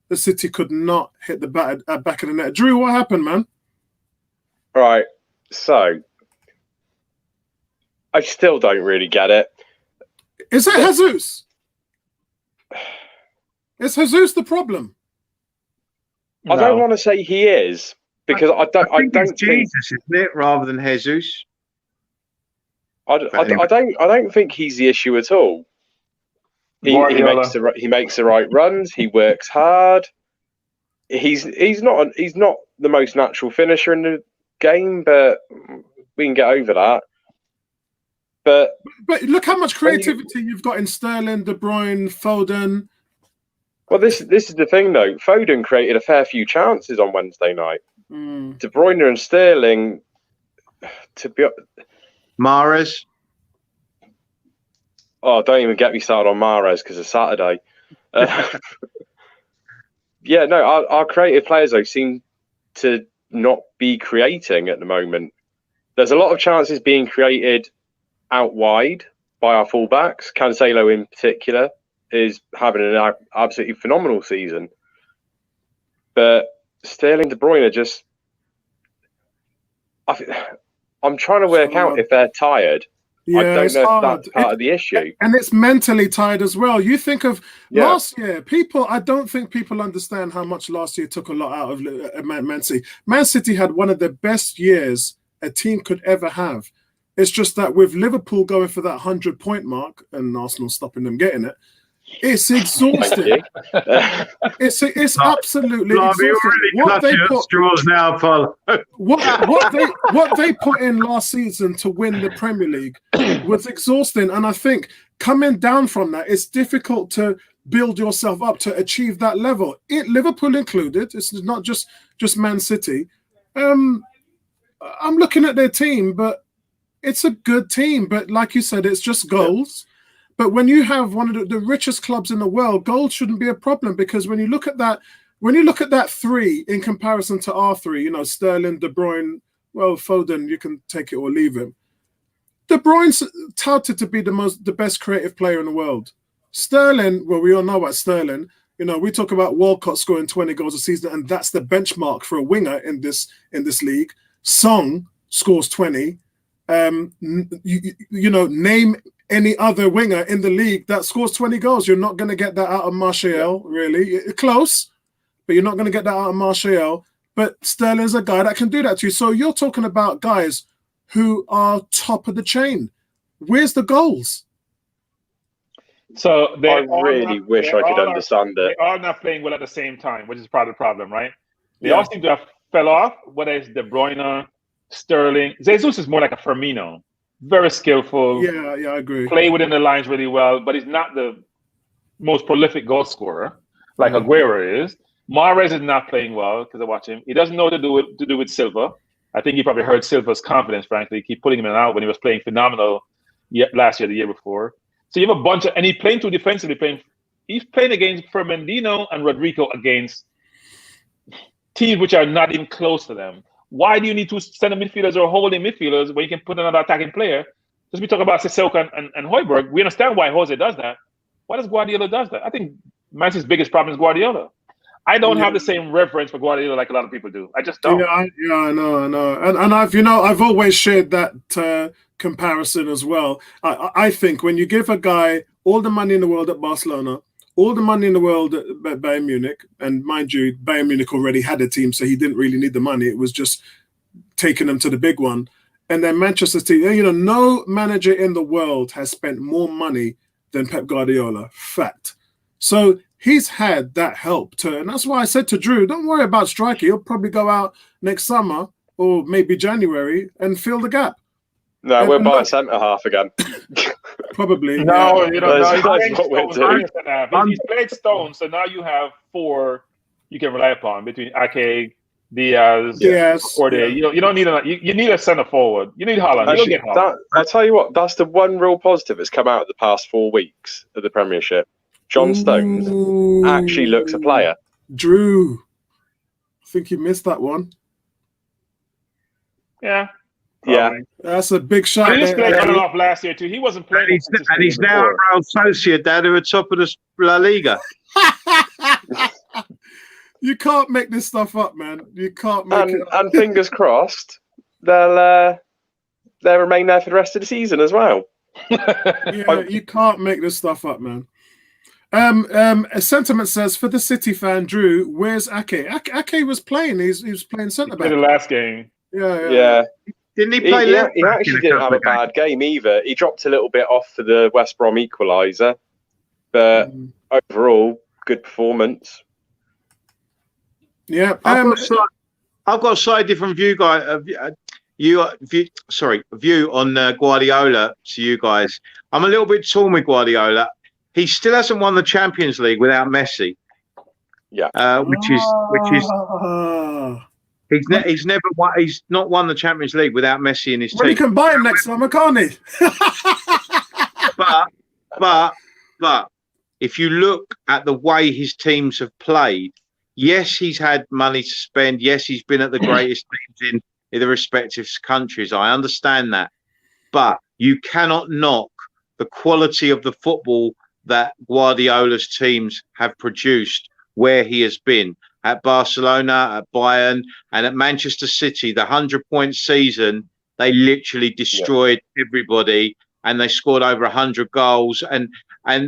The City could not hit the back of the net. Drew, what happened, man? Right, so I still don't really get it. Is it Jesus? Is Jesus the problem? I don't want to say he is, because I don't think Jesus, isn't it, rather than Jesus? I don't think he's the issue at all. He makes the right runs. He works hard. He's not the most natural finisher in the game, but we can get over that. But look how much creativity you've got in Sterling, De Bruyne, Foden. Well, this is the thing though. Foden created a fair few chances on Wednesday night. De Bruyne and Sterling, Mahrez. Oh, don't even get me started on Mahrez because it's Saturday. yeah, no, our creative players though seem to not be creating at the moment. There's a lot of chances being created out wide by our fullbacks. Cancelo in particular is having an absolutely phenomenal season. But Sterling, De Bruyne are just... I'm trying to work out if they're tired. Yeah, I don't it's know if hard. that's part of the issue. And it's mentally tired as well. You think of Yeah. last year, I don't think people understand how much last year took a lot out of Man City. Man City had one of the best years a team could ever have. It's just that with Liverpool going for that 100-point mark and Arsenal stopping them getting it, it's exhausting. It's absolutely exhausting. What they put straws now, Paul. what they put in last season to win the Premier League was exhausting, and I think coming down from that, it's difficult to build yourself up to achieve that level. Liverpool included. It's not just Man City. I'm looking at their team, but it's a good team. But like you said, it's just goals. Yeah. But when you have one of the richest clubs in the world, goals shouldn't be a problem, because when you look at that three in comparison to our three, Sterling, De Bruyne, well, Foden, you can take it or leave him. De Bruyne's touted to be the best creative player in the world. Sterling, well, we all know about Sterling. We talk about Walcott scoring 20 goals a season, and that's the benchmark for a winger in this league. Song scores 20. Name any other winger in the league that scores 20 goals. You're not going to get that out of Martial, really. Close, but you're not going to get that out of Martial. But Sterling's a guy that can do that to you. So you're talking about guys who are top of the chain. Where's the goals? So I really wish I could understand it. They are not playing well at the same time, which is part of the problem, right? They all seem to have fell off, whether it's De Bruyne, Sterling. Jesus is more like a Firmino. Very skillful. Yeah, I agree. Play within the lines really well, but he's not the most prolific goal scorer like Aguero is. Mahrez is not playing well because I watch him. He doesn't know what to do with Silva. I think he probably hurt Silva's confidence, frankly. Keep putting him in and out when he was playing phenomenal last year, the year before. So you have a bunch of, and he's playing too defensively. He's playing against Fernandinho and Rodrigo against teams which are not even close to them. Why do you need two center midfielders or holding midfielders when you can put another attacking player? Just we talk about Sissoko and Højbjerg. We understand why Jose does that. Why does Guardiola does that? I think Man City's biggest problem is Guardiola. I don't have the same reverence for Guardiola like a lot of people do. I just don't. Yeah, I know. And I've always shared that comparison as well. I think when you give a guy all the money in the world at Barcelona, all the money in the world at Bayern Munich, and mind you, Bayern Munich already had a team, so he didn't really need the money. It was just taking them to the big one. And then Manchester City, no manager in the world has spent more money than Pep Guardiola. Fact. So he's had that help too. And that's why I said to Drew, don't worry about striker. He'll probably go out next summer or maybe January and fill the gap. No, we're buying centre half again. Probably. No, what he's played Stones, so now you have four you can rely upon between Ake, Diaz, or you don't need you need a centre forward. You need Haaland. Actually, You'll get Haaland. I'll tell you what, that's the one real positive that's come out of the past 4 weeks of the Premiership. John Stones actually looks a player. Drew, I think you missed that one. Yeah. Yeah, that's a big shot. He just played on and off last year too. He wasn't playing. And he's now at Real Sociedad, who are top of the La Liga. You can't make this stuff up, man. You can't make it up. And fingers crossed, they'll remain there for the rest of the season as well. Yeah, you can't make this stuff up, man. A sentiment says for the City fan, Drew, where's Ake? Ake was playing. He was playing centre back. The last game. Yeah. Didn't he play? He actually didn't have a bad game either. He dropped a little bit off for the West Brom equaliser, but overall, good performance. Yeah, I've got a slightly different view, view on Guardiola to you guys. I'm a little bit torn with Guardiola. He still hasn't won the Champions League without Messi. Yeah, which is. He's never won. He's not won the Champions League without Messi in his team. Well, you can buy him next summer, can't he? but if you look at the way his teams have played, Yes, he's had money to spend. Yes, he's been at the greatest teams in the respective countries. I understand that. But you cannot knock the quality of the football that Guardiola's teams have produced where he has been. At Barcelona, at Bayern, and at Manchester City, the 100-point season, they literally destroyed everybody, and they scored over 100 goals, and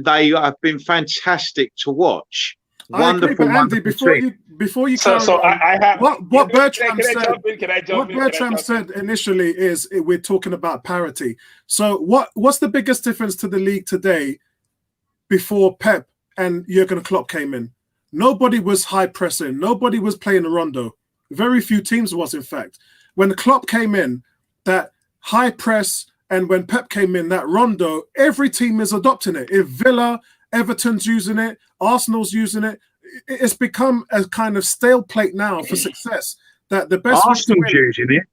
they have been fantastic to watch. Wonderful, I agree, but Andy, before you carry on, I have what Bertram said. Can I jump What in? Bertram said initially is we're talking about parity. So what's the biggest difference to the league today before Pep and Jurgen Klopp came in? Nobody was high pressing. Nobody was playing a rondo. Very few teams was, in fact. When Klopp came in, that high press, and when Pep came in, that rondo, every team is adopting it. If Villa, Everton's using it, Arsenal's using it, it's become a kind of stale plate now for success. That the best Arsenal's using it.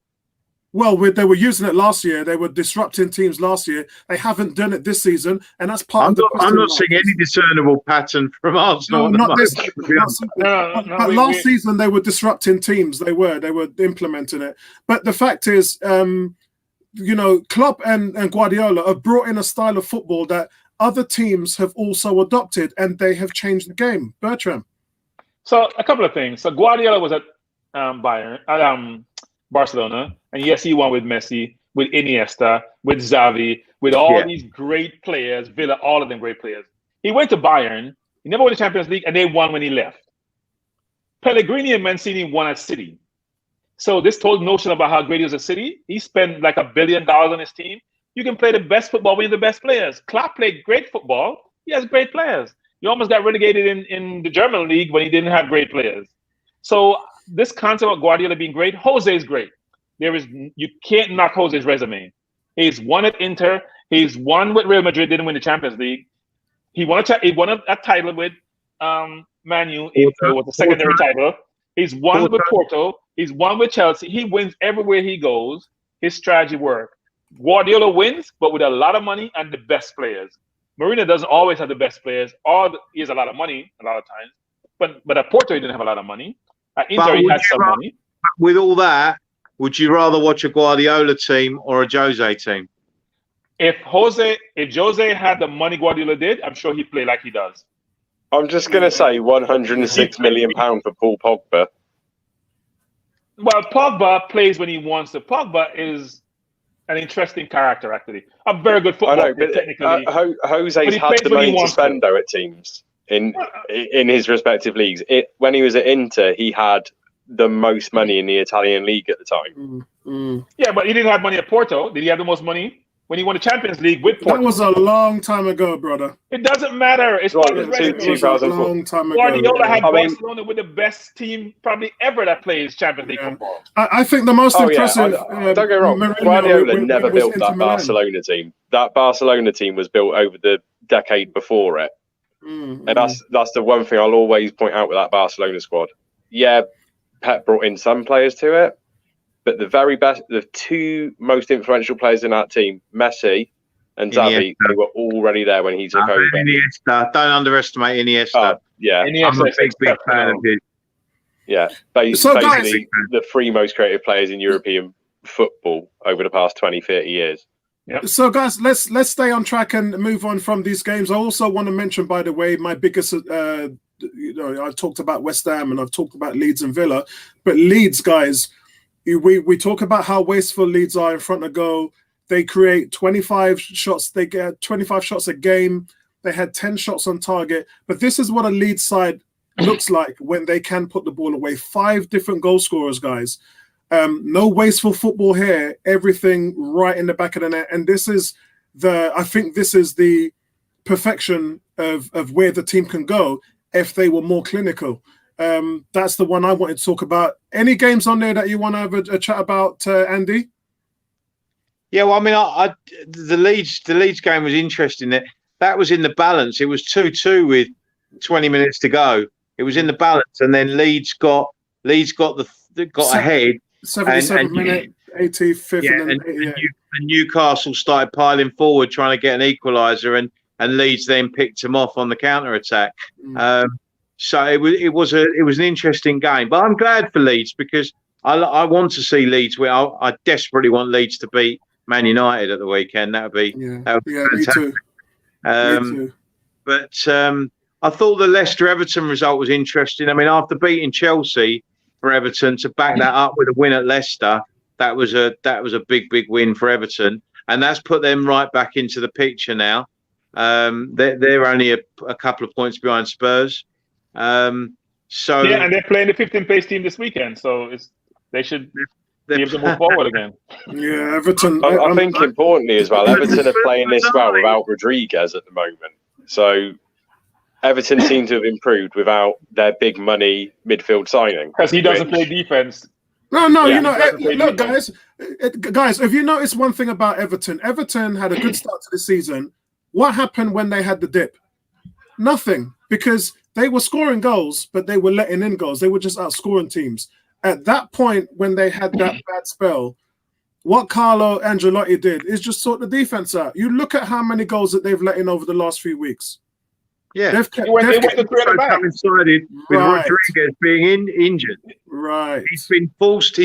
Well, they were using it last year. They were disrupting teams last year. They haven't done it this season, and that's part of the question. I'm not seeing any discernible pattern from Arsenal. No, not this. But last season they were disrupting teams. They were implementing it. But the fact is, Klopp and Guardiola have brought in a style of football that other teams have also adopted, and they have changed the game. Bertram. So a couple of things. So Guardiola was at Barcelona, and yes, he won with Messi, with Iniesta, with Xavi, with all these great players. Villa, all of them great players. He went to Bayern. He never won the Champions League, and they won when he left. Pellegrini and Mancini won at City. So this whole notion about how great he was at City, he spent like $1 billion on his team. You can play the best football when you're the best players. Klopp played great football. He has great players. He almost got relegated in the German league when he didn't have great players. So this concept of Guardiola being great, Jose is great. You can't knock Jose's resume. He's won at Inter. He's won with Real Madrid, didn't win the Champions League. He won a title with Man U. It was a secondary title. He's won with Porto. He's won with Chelsea. He wins everywhere he goes. His strategy works. Guardiola wins, but with a lot of money and the best players. Mourinho doesn't always have the best players. He has a lot of money a lot of times. But at Porto, he didn't have a lot of money. At Inter, he had some money. With all that, would you rather watch a Guardiola team or a Jose team? If Jose had the money Guardiola did, I'm sure he'd play like he does. I'm just going to say £106 million for Paul Pogba. Well, Pogba plays when he wants to. Pogba is an interesting character, actually. A very good footballer, technically. Jose's had the money to spend, though, at teams in his respective leagues. When he was at Inter, he had the most money in the Italian league at the time. Yeah, but he didn't have money at Porto. Did he have the most money? When he won the Champions League with Porto. That was a long time ago, brother. It doesn't matter. It's part of his resume. 2004. Long time ago. Guardiola had Barcelona with the best team probably ever that plays Champions League football. I think the most impressive. Don't get wrong. Guardiola never built that Barcelona team. That Barcelona team was built over the decade before it. And that's the one thing I'll always point out with that Barcelona squad. Yeah, Pep brought in some players to it. But the two most influential players in that team, Messi and Xavi, they were already there when he took over. Iniesta. Don't underestimate Iniesta. Iniesta, I'm a big fan of his. Yeah, basically the three most creative players in European football over the past 20, 30 years. Yep. So, guys, let's stay on track and move on from these games. I also want to mention, by the way, my biggest. I've talked about West Ham and I've talked about Leeds and Villa, but Leeds, guys. We talk about how wasteful Leeds are in front of goal. They create 25 shots. They get 25 shots a game. They had 10 shots on target. But this is what a Leeds side looks like when they can put the ball away. 5 different goal scorers, guys. No wasteful football here. Everything right in the back of the net. And I think this is the perfection of where the team can go if they were more clinical. That's the one I wanted to talk about. Any games on there that you want to have a chat about, Andy? Yeah, well, I mean, the Leeds game was interesting. That was in the balance. It was 2-2 with 20 minutes to go. It was in the balance, and then Leeds got ahead. 77th minute, 85th, and Newcastle started piling forward, trying to get an equaliser, and Leeds then picked them off on the counter attack. So it was an interesting game. But I'm glad for Leeds because I want to see Leeds win. I desperately want Leeds to beat Man United at the weekend. That would be fantastic. Me too. But I thought the Leicester-Everton result was interesting. I mean, after beating Chelsea for Everton to back that up with a win at Leicester, that was a big win for Everton, and that's put them right back into the picture now. They're only a couple of points behind Spurs. And they're playing the 15th place team this weekend, so they should be able to move forward again. Yeah, Everton. I think importantly as well, Everton are playing this well without Rodriguez at the moment. So Everton seem to have improved without their big money midfield signing. Because he doesn't play defense. No, look, guys, if you notice one thing about Everton had a good start to the season. What happened when they had the dip? Nothing, because they were scoring goals, but they were letting in goals. They were just outscoring teams. At that point, when they had that bad spell, what Carlo Ancelotti did is just sort the defense out. You look at how many goals that they've let in over the last few weeks. Yeah, they've coincided with Rodriguez being injured. Right, he's been forced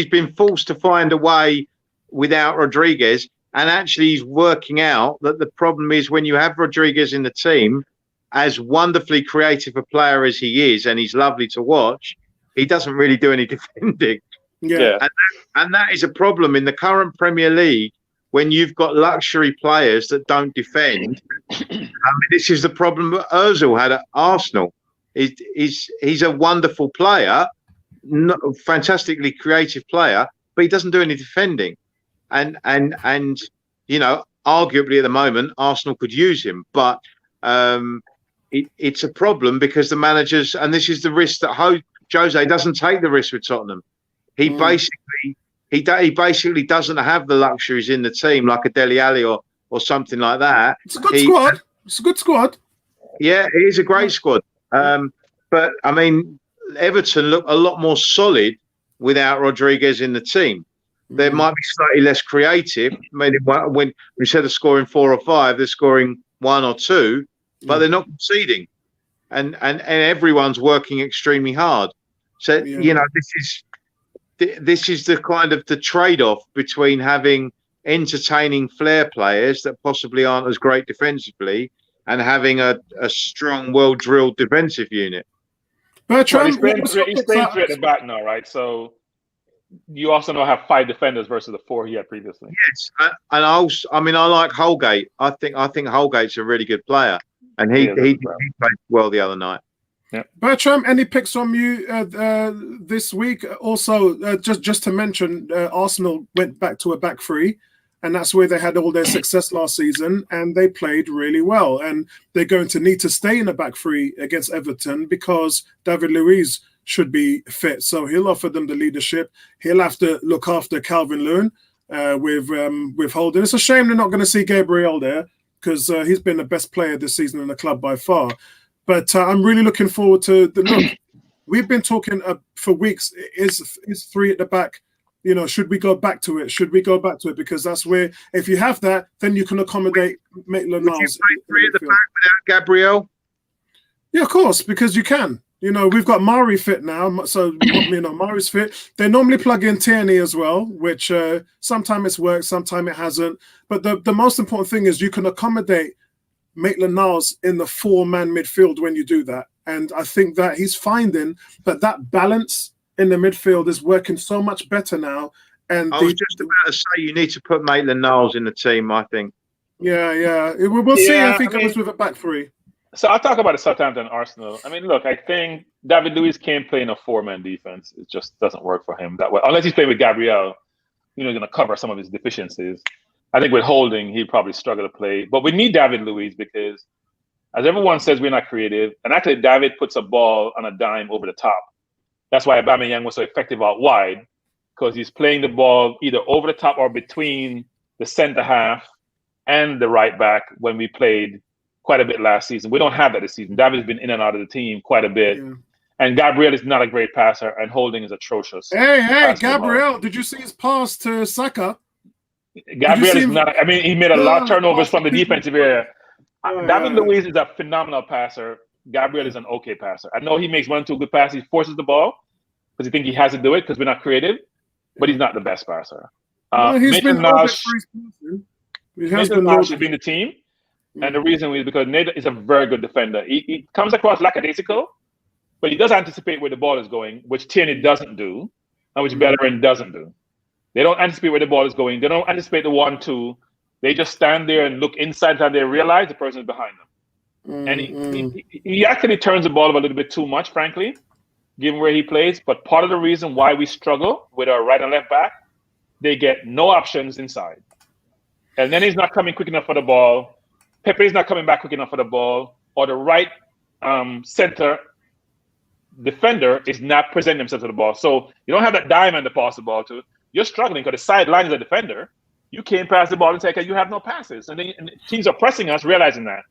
to find a way without Rodriguez, and actually he's working out that the problem is when you have Rodriguez in the team, as wonderfully creative a player as he is, and he's lovely to watch, he doesn't really do any defending. Yeah. And that is a problem in the current Premier League when you've got luxury players that don't defend. I mean, this is the problem that Ozil had at Arsenal. He's a wonderful player, fantastically creative player, but he doesn't do any defending. And you know, arguably at the moment, Arsenal could use him, but it's a problem because the managers, and this is the risk that Jose doesn't take the risk with Tottenham. He basically doesn't have the luxuries in the team like a Dele Alli or something like that. It's a good squad. It's a good squad. Yeah, it is a great squad. But I mean, Everton look a lot more solid without Rodriguez in the team. They might be slightly less creative. I mean, when instead of scoring 4 or 5, they're scoring 1 or 2, but they're not conceding, and everyone's working extremely hard. So you know, this is the kind of the trade-off between having entertaining flair players that possibly aren't as great defensively and having a strong, well-drilled defensive unit. Bertrand, he's playing 3 at the back now, right? So you also now have 5 defenders versus the 4 he had previously. Yes, and I like Holgate. I think Holgate's a really good player, and he played well the other night. Yeah. Bertram, any picks from you this week? Also, just to mention, Arsenal went back to a back three, and that's where they had all their success last season, and they played really well. And they're going to need to stay in the back three against Everton because David Luiz should be fit. So he'll offer them the leadership. He'll have to look after Calvin Lewin with Holden. It's a shame they're not going to see Gabriel there because he's been the best player this season in the club by far. But I'm really looking forward to the look. We've been talking for weeks. Is 3 at the back? You know, should we go back to it? Should we go back to it? Because that's where, if you have that, then you can accommodate Maitland-Niles. Would you play 3 at the back without Gabriel? Yeah, of course, because you can. You know, we've got Mari fit now, so you know Mari's fit. They normally plug in Tierney as well, which sometimes it's worked, sometimes it hasn't. But the most important thing is you can accommodate Maitland-Niles in the 4-man midfield when you do that. And I think that he's finding that balance in the midfield is working so much better now. And I was just about to say you need to put Maitland-Niles in the team, I think. Yeah. We'll see if he goes with a back 3. So I'll talk about the Southampton Arsenal. I mean, look, I think David Luiz can't play in a 4-man defense. It just doesn't work for him that way. Unless he's playing with Gabriel, you know, he's going to cover some of his deficiencies. I think with Holding, he'd probably struggle to play. But we need David Luiz because, as everyone says, we're not creative. And actually, David puts a ball on a dime over the top. That's why Aubameyang was so effective out wide, because he's playing the ball either over the top or between the center half and the right back when we played quite a bit last season. We don't have that this season. David's been in and out of the team quite a bit. Yeah. And Gabriel is not a great passer, and Holding is atrocious. Hey, Gabriel, did you see his pass to Saka? Gabriel is not. I mean, he made a lot of turnovers from the defensive area. David Luiz is a phenomenal passer. Gabriel is an okay passer. I know he makes 1 or 2 good passes. He forces the ball because he thinks he has to do it because we're not creative, but he's not the best passer. He's been Mason-Nash has been the team. And the reason is because Nate is a very good defender. He comes across lackadaisical, but he does anticipate where the ball is going, which Tierney doesn't do, and which Bellerin doesn't do. They don't anticipate where the ball is going. They don't anticipate the 1-2. They just stand there and look inside until they realize the person is behind them. And he actually turns the ball over a little bit too much, frankly, given where he plays. But part of the reason why we struggle with our right and left back, they get no options inside. And then he's not coming quick enough for the ball. Pepe's not coming back quick enough for the ball. Or the right center defender is not presenting himself to the ball. So you don't have that diamond to pass the ball to. You're struggling because the sideline is a defender. You can't pass the ball and take it. You have no passes. And teams are pressing us, realizing that.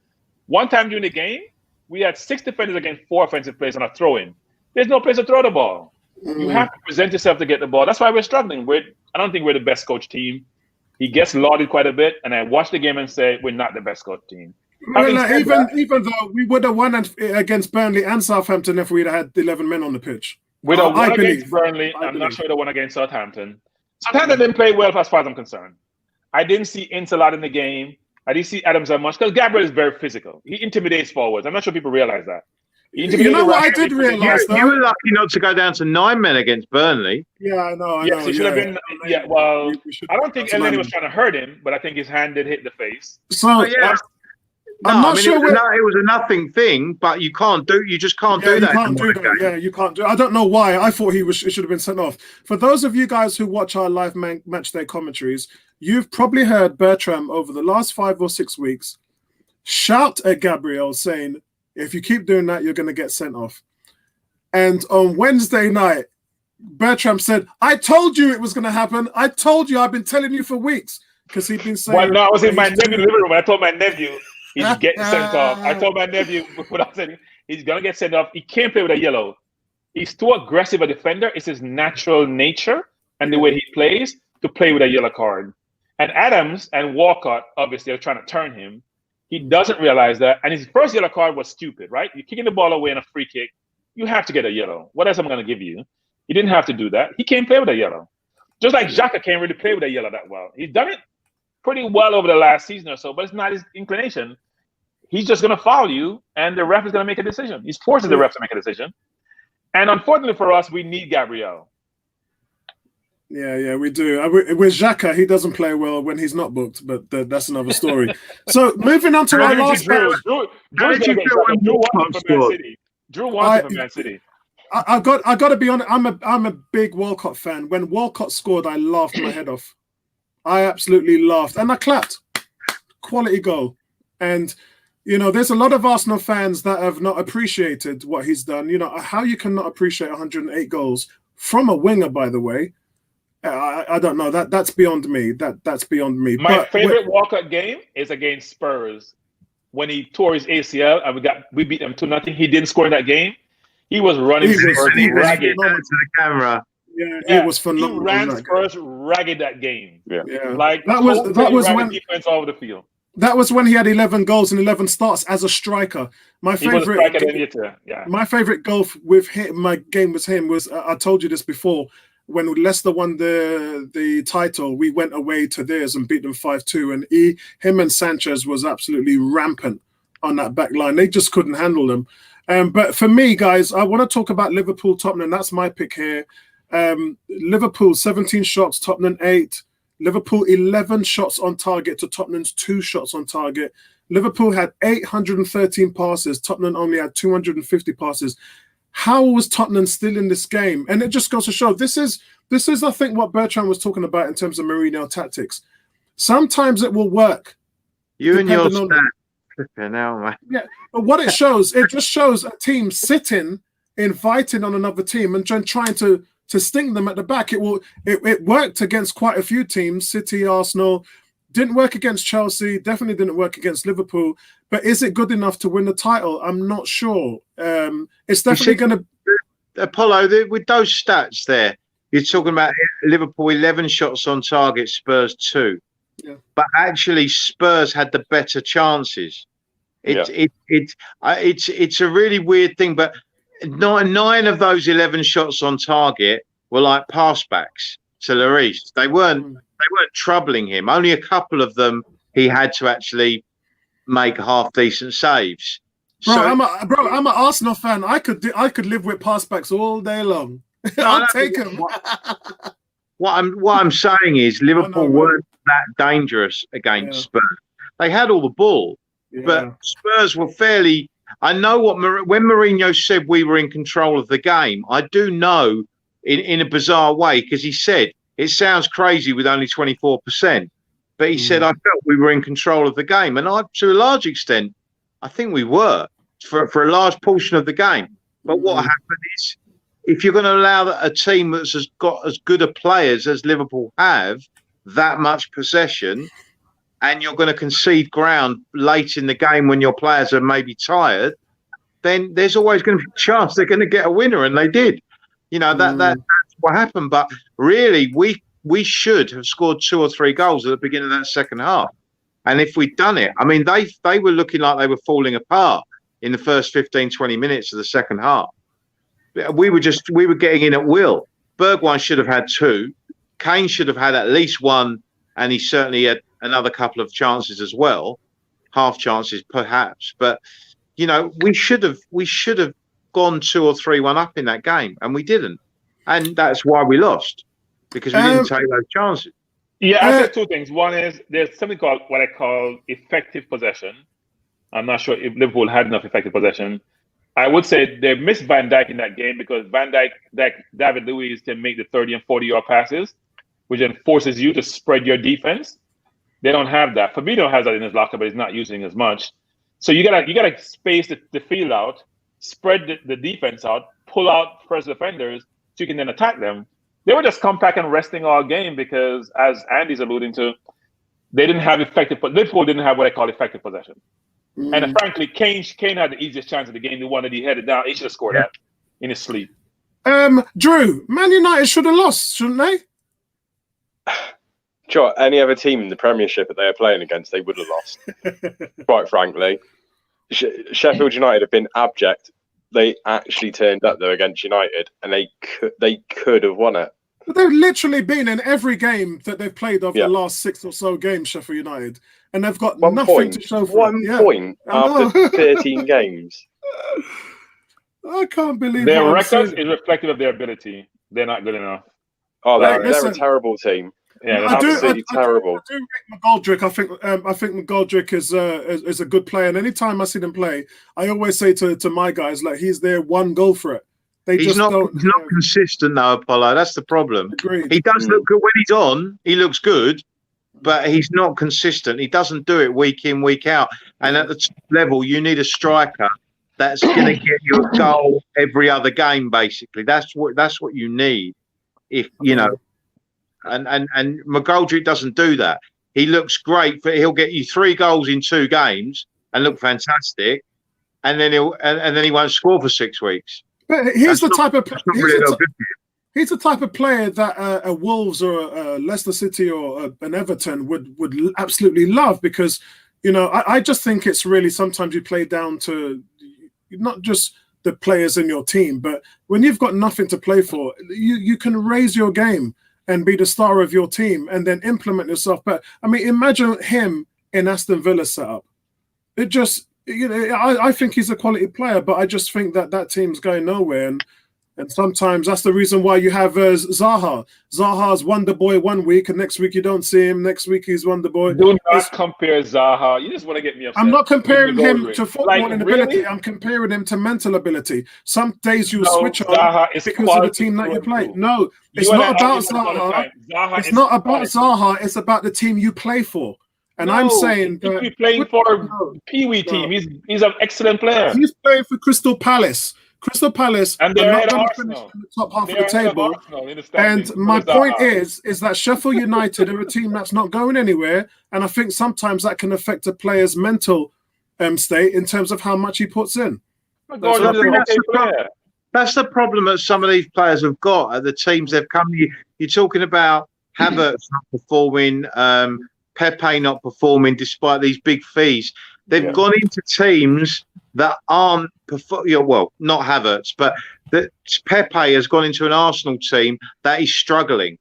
One time during the game, we had 6 defenders against 4 offensive players on a throw-in. There's no place to throw the ball. You have to present yourself to get the ball. That's why we're struggling. I don't think we're the best coach team. He gets lauded quite a bit, and I watch the game and say we're not the best coach team. Well, even though we would have won against Burnley and Southampton if we'd had 11 men on the pitch. We'd have won against Burnley. I'm not sure they won against Southampton. Southampton didn't play well as far as I'm concerned. I didn't see Ince a lot in the game. I didn't see Adams that much because Gabriel is very physical. He intimidates forwards. I'm not sure people realize that. You know what I did realize, though? You were lucky not to go down to 9 men against Burnley. Yeah, I know. Yes, he should have been. Yeah, well, I don't think Elneny was trying to hurt him, but I think his hand did hit the face. So, yeah. I'm not sure. It was a nothing thing, but you just can't do that. You can't do that. Yeah, you can't do. I don't know why. I thought it should have been sent off. For those of you guys who watch our live match day commentaries, you've probably heard Bertram over the last 5 or 6 weeks shout at Gabriel saying, "If you keep doing that, you're going to get sent off." And on Wednesday night, Bertram said, "I told you it was going to happen. I told you. I've been telling you for weeks." Because he'd been saying. Well, no, I was in my nephew's living room. I told my nephew. He's getting sent off. I told my nephew without saying he's gonna get sent off. He can't play with a yellow. He's too aggressive a defender. It's his natural nature and the way he plays to play with a yellow card. And Adams and Walcott obviously are trying to turn him. He doesn't realize that. And his first yellow card was stupid, right? You're kicking the ball away in a free kick. You have to get a yellow. What else am I gonna give you? He didn't have to do that. He can't play with a yellow. Just like Xhaka can't really play with a yellow that well. He's done it pretty well over the last season or so, but it's not his inclination. He's just going to foul you, and the ref is going to make a decision. He's forcing the ref to make a decision. And unfortunately for us, we need Gabriel. Yeah, we do. With Xhaka, he doesn't play well when he's not booked, but that's another story. So moving on to our last match. Drew wants it from Man City. I got to be honest. I'm a big Walcott fan. When Walcott scored, I laughed my head off. I absolutely laughed, and I clapped. Quality goal. And there's a lot of Arsenal fans that have not appreciated what he's done. How you can not appreciate 108 goals from a winger, by the way. I don't know. That's beyond me. That's beyond me. My favorite Walcott game is against Spurs when he tore his ACL and we beat them 2-0. He didn't score in that game. He was running ragged to the camera. Yeah, it was phenomenal. He ran Spurs ragged that game. Yeah. Like that was when defense all over the field. That was when he had 11 goals and 11 starts as a striker. My favorite goal with him, my game with him was I told you this before. When Leicester won the title, we went away to theirs and beat them 5-2. And him and Sanchez was absolutely rampant on that back line. They just couldn't handle them. But for me, guys, I want to talk about Liverpool, Tottenham. That's my pick here. Liverpool 17 shots, Tottenham 8. Liverpool 11 shots on target to Tottenham's 2 shots on target. Liverpool had 813 passes. Tottenham only had 250 passes. How was Tottenham still in this game? And it just goes to show this is I think what Bertrand was talking about in terms of Mourinho tactics. Sometimes it will work. You and your stat. Yeah, but what it just shows a team sitting, inviting on another team and trying to sting them at the back. It worked against quite a few teams. City, Arsenal. Didn't work against Chelsea. Definitely didn't work against Liverpool. But is it good enough to win the title? I'm not sure. It's definitely going to. Apollo, with those stats there, you're talking about Liverpool 11 shots on target, Spurs 2. Yeah. But actually, Spurs had the better chances. It's a really weird thing. But nine of those 11 shots on target were like pass backs to Lloris. They weren't troubling him. Only a couple of them he had to actually make half decent saves. Bro, So, I'm an Arsenal fan. I could live with passbacks all day long. I'll take them. What I'm saying is Liverpool weren't that dangerous against Spurs. They had all the ball, but Spurs were fairly. I know when Mourinho said we were in control of the game. I do know in a bizarre way, because he said it sounds crazy with only 24%, but he said I felt we were in control of the game, and to a large extent, I think we were for a large portion of the game. But what happened is, if you're going to allow a team that's got as good a players as Liverpool have that much possession, and you're going to concede ground late in the game when your players are maybe tired, then there's always going to be a chance they're going to get a winner, and they did. That's what happened. But really, we should have scored 2 or 3 goals at the beginning of that second half. And if we'd done it, I mean, they were looking like they were falling apart in the first 15, 20 minutes of the second half. We were getting in at will. Bergwijn should have had 2. Kane should have had at least 1, and he certainly had another couple of chances as well, half chances perhaps. But we should have gone 2 or 3-1 up in that game, and we didn't, and that's why we lost, because we didn't take those chances. Yeah, I said 2 things. One is there's something called what I call effective possession. I'm not sure if Liverpool had enough effective possession. I would say they missed Van Dijk in that game, because David Luiz can make the 30 and 40-yard passes, which then forces you to spread your defense. They don't have that. Fabinho has that in his locker, but he's not using as much. So you gotta space the field out, spread the defense out, pull out first defenders so you can then attack them. They were just compact and resting all game because, as Andy's alluding to, they didn't have Liverpool didn't have what I call effective possession. And frankly, Kane had the easiest chance of the game. The one that he headed down, he should have scored that in his sleep. Drew, Man United should have lost, shouldn't they? Sure, any other team in the Premiership that they are playing against, they would have lost. Quite frankly, Sheffield United have been abject. They actually turned up though against United, and they could have won it. But they've literally been in every game that they've played over the last 6 or so games, Sheffield United, and they've got nothing to show for One point after 13 games. I can't believe their record is reflective of their ability. They're not good enough. Oh, they're a terrible team. Yeah, absolutely terrible. I do rate McGoldrick. I think McGoldrick is a good player, and anytime I see them play, I always say to my guys, like, he's their one goal for it. He's not consistent though, Apollo. That's the problem. Agreed. He does look good when he's on. He looks good, but he's not consistent. He doesn't do it week in, week out. And at the top level, you need a striker that's going to get you a goal every other game. Basically, that's what you need. If you know, and McGoldrick doesn't do that. He looks great, but he'll get you 3 goals in 2 games and look fantastic, and then he won't score for 6 weeks. But he's the type of player that a Wolves or a Leicester City or an Everton would absolutely love, because I just think it's really, sometimes you play down to not just the players in your team, but when you've got nothing to play for, you can raise your game and be the star of your team and then implement yourself. But I mean, imagine him in Aston Villa setup. It just, I think he's a quality player, but I just think that team's going nowhere. And sometimes that's the reason why you have Zaha. Zaha's Wonder Boy one week, and next week you don't see him. Next week he's Wonder Boy. Do not compare Zaha. You just want to get me upset. I'm not comparing him to footballing ability. Really? I'm comparing him to mental ability. Some days you switch on because of the team that you play. No, it's not about Zaha. It's not about Zaha. It's about the team you play for. And I'm saying that he's playing for Pee Wee team. He's an excellent player. He's playing for Crystal Palace. And they're not going to finish in the top half of the table. And my point is that Sheffield United are a team that's not going anywhere. And I think sometimes that can affect a player's mental state in terms of how much he puts in. That's the problem that some of these players have got at the teams they've come. You're talking about Havertz not performing, Pepe not performing despite these big fees. They've gone into teams that aren't, well, not Havertz, but that Pepe has gone into an Arsenal team that is struggling.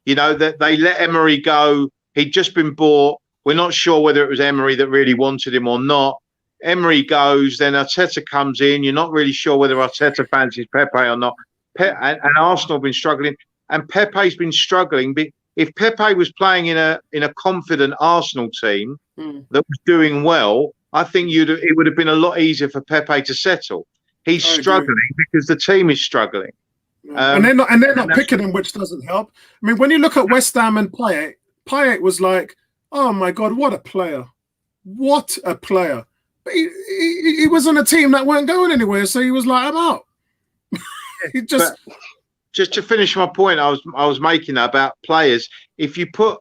You know, that they let Emery go. He'd just been bought. We're not sure whether it was Emery that really wanted him or not. Emery goes, then Arteta comes in. You're not really sure whether Arteta fancies Pepe or not. And Arsenal have been struggling, and Pepe's been struggling. If Pepe was playing in a confident Arsenal team that was doing well, I think it would have been a lot easier for Pepe to settle. He's struggling because the team is struggling. And they're not picking him, which doesn't help. I mean, when you look at West Ham and Payet was like, oh my God, what a player. What a player. But he was on a team that weren't going anywhere, so he was like, I'm out. Just to finish my point I was making about players, if you put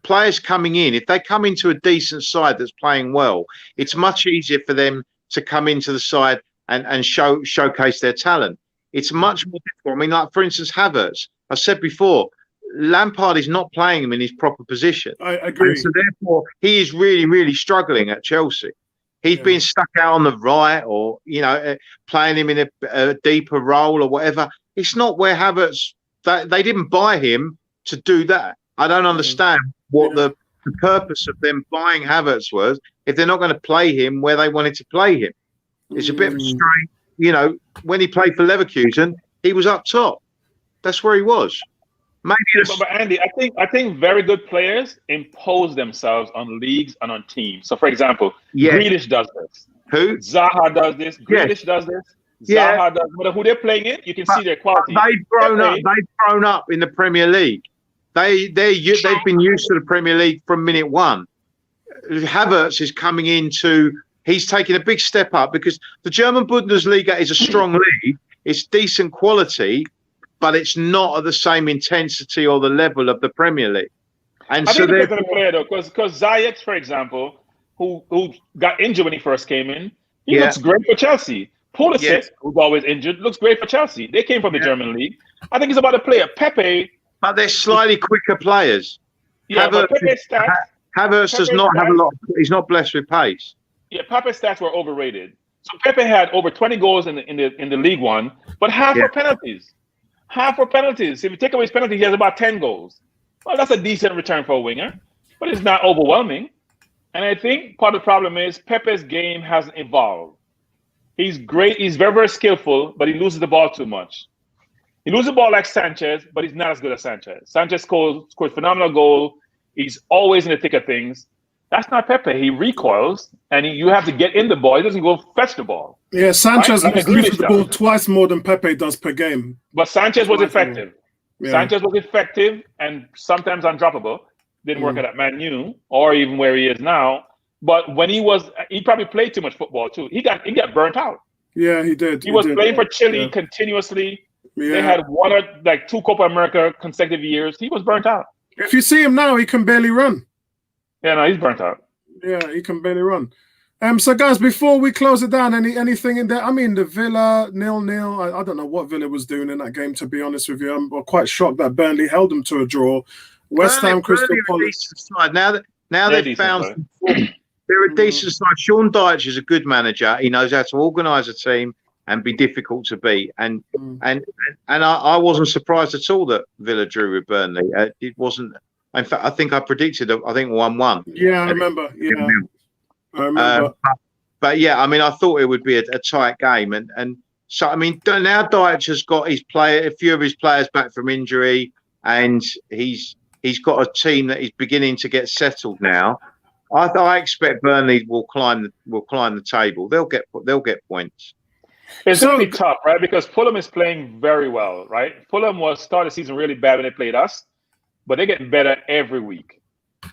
players coming in, if they come into a decent side that's playing well, it's much easier for them to come into the side and showcase their talent. It's much more difficult. I mean, like, for instance, Havertz, I said before, Lampard is not playing him in his proper position. I agree. And so therefore, he is really, really struggling at Chelsea. He's being stuck out on the right, or, you know, playing him in a deeper role or whatever. It's not where Havertz, they didn't buy him to do that. I don't understand what the purpose of them buying Havertz was if they're not going to play him where they wanted to play him. It's a bit strange. You know, when he played for Leverkusen, he was up top. That's where he was. Maybe but Andy, I think very good players impose themselves on leagues and on teams. So, for example, Grealish does this. Who? Zaha does this. Grealish does this. Zaha does. No matter who they're playing in, you can see their quality. They've grown up in the Premier League. They've been used to the Premier League from minute one. Havertz is coming into. He's taking a big step up because the German Bundesliga is a strong league. It's decent quality, but it's not at the same intensity or the level of the Premier League. And I so think they're a player though, because Ziyech, for example, who got injured when he first came in, he looks great for Chelsea. Pulisic, who's always injured, looks great for Chelsea. They came from the German league. I think it's about a player. Pepe, but they're slightly quicker players. Yeah, but Pepe's stats. Havertz does not have a lot. He's not blessed with pace. Yeah, Pepe's stats were overrated. So Pepe had over 20 goals in the League One, but half were penalties. Half were penalties. If you take away his penalty, he has about 10 goals. Well, that's a decent return for a winger, but it's not overwhelming. And I think part of the problem is Pepe's game hasn't evolved. He's great. He's very, very skillful, but he loses the ball too much. He loses the ball like Sanchez, but he's not as good as Sanchez. Sanchez scores phenomenal goal. He's always in the thick of things. That's not Pepe. He recoils, and you have to get in the ball. He doesn't go fetch the ball. Yeah, Sanchez loses the ball twice more than Pepe does per game. But Sanchez was effective. Yeah. Sanchez was effective and sometimes undroppable. Didn't work at Man U or even where he is now. But when he probably played too much football too. He got burnt out. Yeah, he did. He was playing for Chile continuously. Yeah. They had two Copa America consecutive years. He was burnt out. If you see him now, he can barely run. Yeah, no, he's burnt out. Yeah, he can barely run. So guys, before we close it down, anything in there? I mean, the Villa 0-0. I don't know what Villa was doing in that game, to be honest with you. I'm quite shocked that Burnley held them to a draw. West Ham, Crystal Palace. Now they've found some form. They're a decent side. Sean Dyche is a good manager. He knows how to organise a team and be difficult to beat. And I wasn't surprised at all that Villa drew with Burnley. It wasn't. In fact, I think I predicted. I think 1-1. Yeah, I remember. Yeah, I remember. But yeah, I mean, I thought it would be a tight game, and so I mean, now Dyche has got a few of his players back from injury, and he's got a team that is beginning to get settled now. I expect Burnley will climb the table. They'll get points. It's going to be tough, right? Because Fulham is playing very well, right? Fulham started the season really bad when they played us, but they're getting better every week.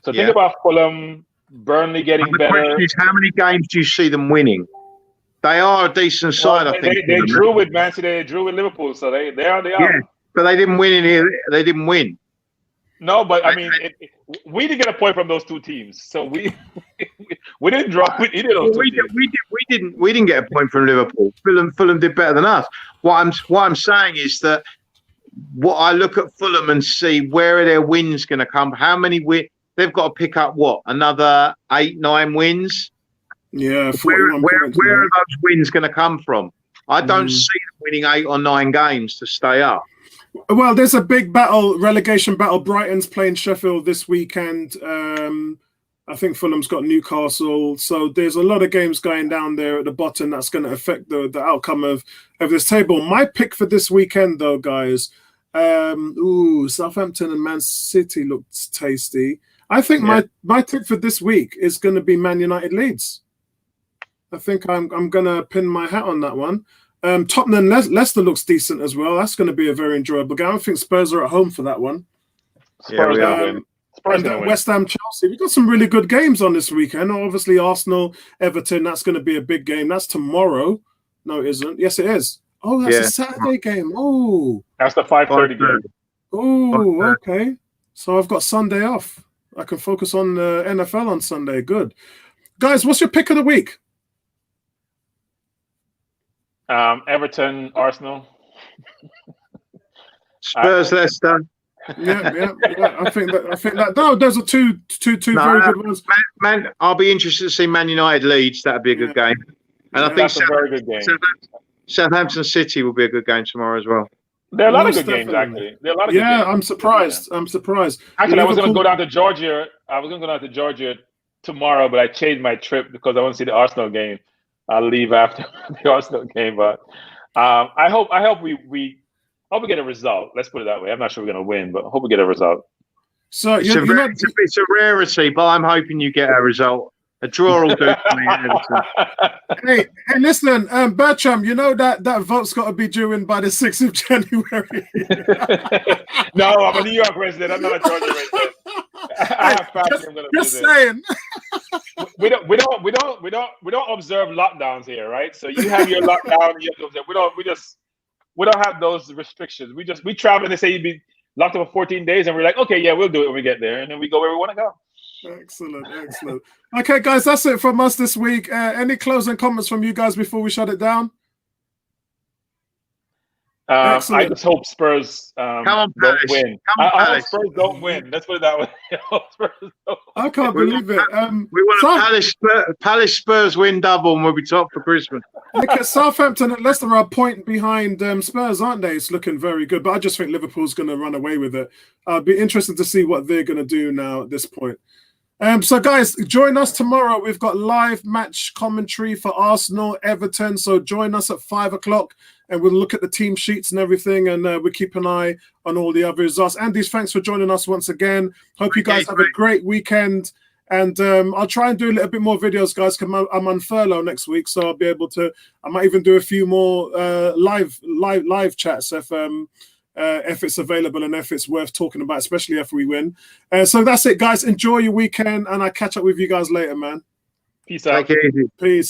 So think about Fulham, Burnley getting better. The question is, how many games do you see them winning? They are a decent side, I think. They drew with Man City, they drew with Liverpool, so they are. Yeah, but they didn't win They didn't win. No, but I mean, we didn't get a point from those two teams, so we didn't draw. We didn't get a point from Liverpool. Fulham did better than us. What I'm saying is that what I look at Fulham and see where are their wins going to come. How many they've got to pick up? What, another 8-9 wins? Yeah, Where 41 points. are those wins going to come from? I don't see them winning 8 or 9 games to stay up. Well, there's a big battle, relegation battle. Brighton's playing Sheffield this weekend. I think Fulham's got Newcastle. So there's a lot of games going down there at the bottom that's going to affect the outcome of this table. My pick for this weekend, though, guys, Southampton and Man City looks tasty. I think my pick for this week is going to be Man United Leeds. I think I'm going to pin my hat on that one. Tottenham Leicester looks decent as well. That's going to be a very enjoyable game. I think Spurs are at home for that one. Spurs win. West Ham Chelsea. We've got some really good games on this weekend. Obviously, Arsenal Everton. That's going to be a big game. That's tomorrow. No, it isn't. Yes, it is. Oh, that's a Saturday game. Oh, that's the 5:30 game. Oh, okay. So I've got Sunday off. I can focus on the NFL on Sunday. Good, guys. What's your pick of the week? Everton, Arsenal, Spurs, Leicester. Yeah. I think that. No, those are two very good ones. Man, I'll be interested to see Man United Leeds. That'd be a good game. And I think that's a very good game. Southampton City will be a good game tomorrow as well. There are a lot of good games, actually. There are a lot of good games. I'm surprised. I'm surprised. Actually, I was going to go down to Georgia. Tomorrow, but I changed my trip because I want to see the Arsenal game. I'll leave after the Arsenal game, but I hope we get a result. Let's put it that way. I'm not sure we're going to win, but I hope we get a result. So it's a rarity, but I'm hoping you get a result. A draw will do for me. Hey, listen, Bertram, you know that vote's got to be due in by the 6th of January. No, I'm a New York resident. I'm not a Georgia resident. I have family. I'm going to just saying. We don't observe lockdowns here, right? So you have your lockdown. You have to observe. We don't have those restrictions. We travel and they say you'd be locked up for 14 days, and we're like, okay, yeah, we'll do it when we get there, and then we go where we want to go. Excellent. Okay, guys, that's it from us this week. Any closing comments from you guys before we shut it down? I just hope Spurs don't win. I hope Spurs don't win. Let's put it that way. I can't believe it. We want a Palace Spurs win double, and we'll be top for Christmas. Look at Southampton and Leicester are a point behind Spurs, aren't they? It's looking very good, but I just think Liverpool's going to run away with it. I'll be interested to see what they're going to do now at this point. So, guys, join us tomorrow. We've got live match commentary for Arsenal, Everton. So join us at 5 o'clock, and we'll look at the team sheets and everything, and we'll keep an eye on all the other results. Andy, thanks for joining us once again. Hope you guys have a great weekend. And I'll try and do a little bit more videos, guys, because I'm on furlough next week. So I'll be able to, I might even do a few more live chats if it's available and if it's worth talking about, especially if we win. So that's it, guys. Enjoy your weekend, and I'll catch up with you guys later, man. Peace out. Peace.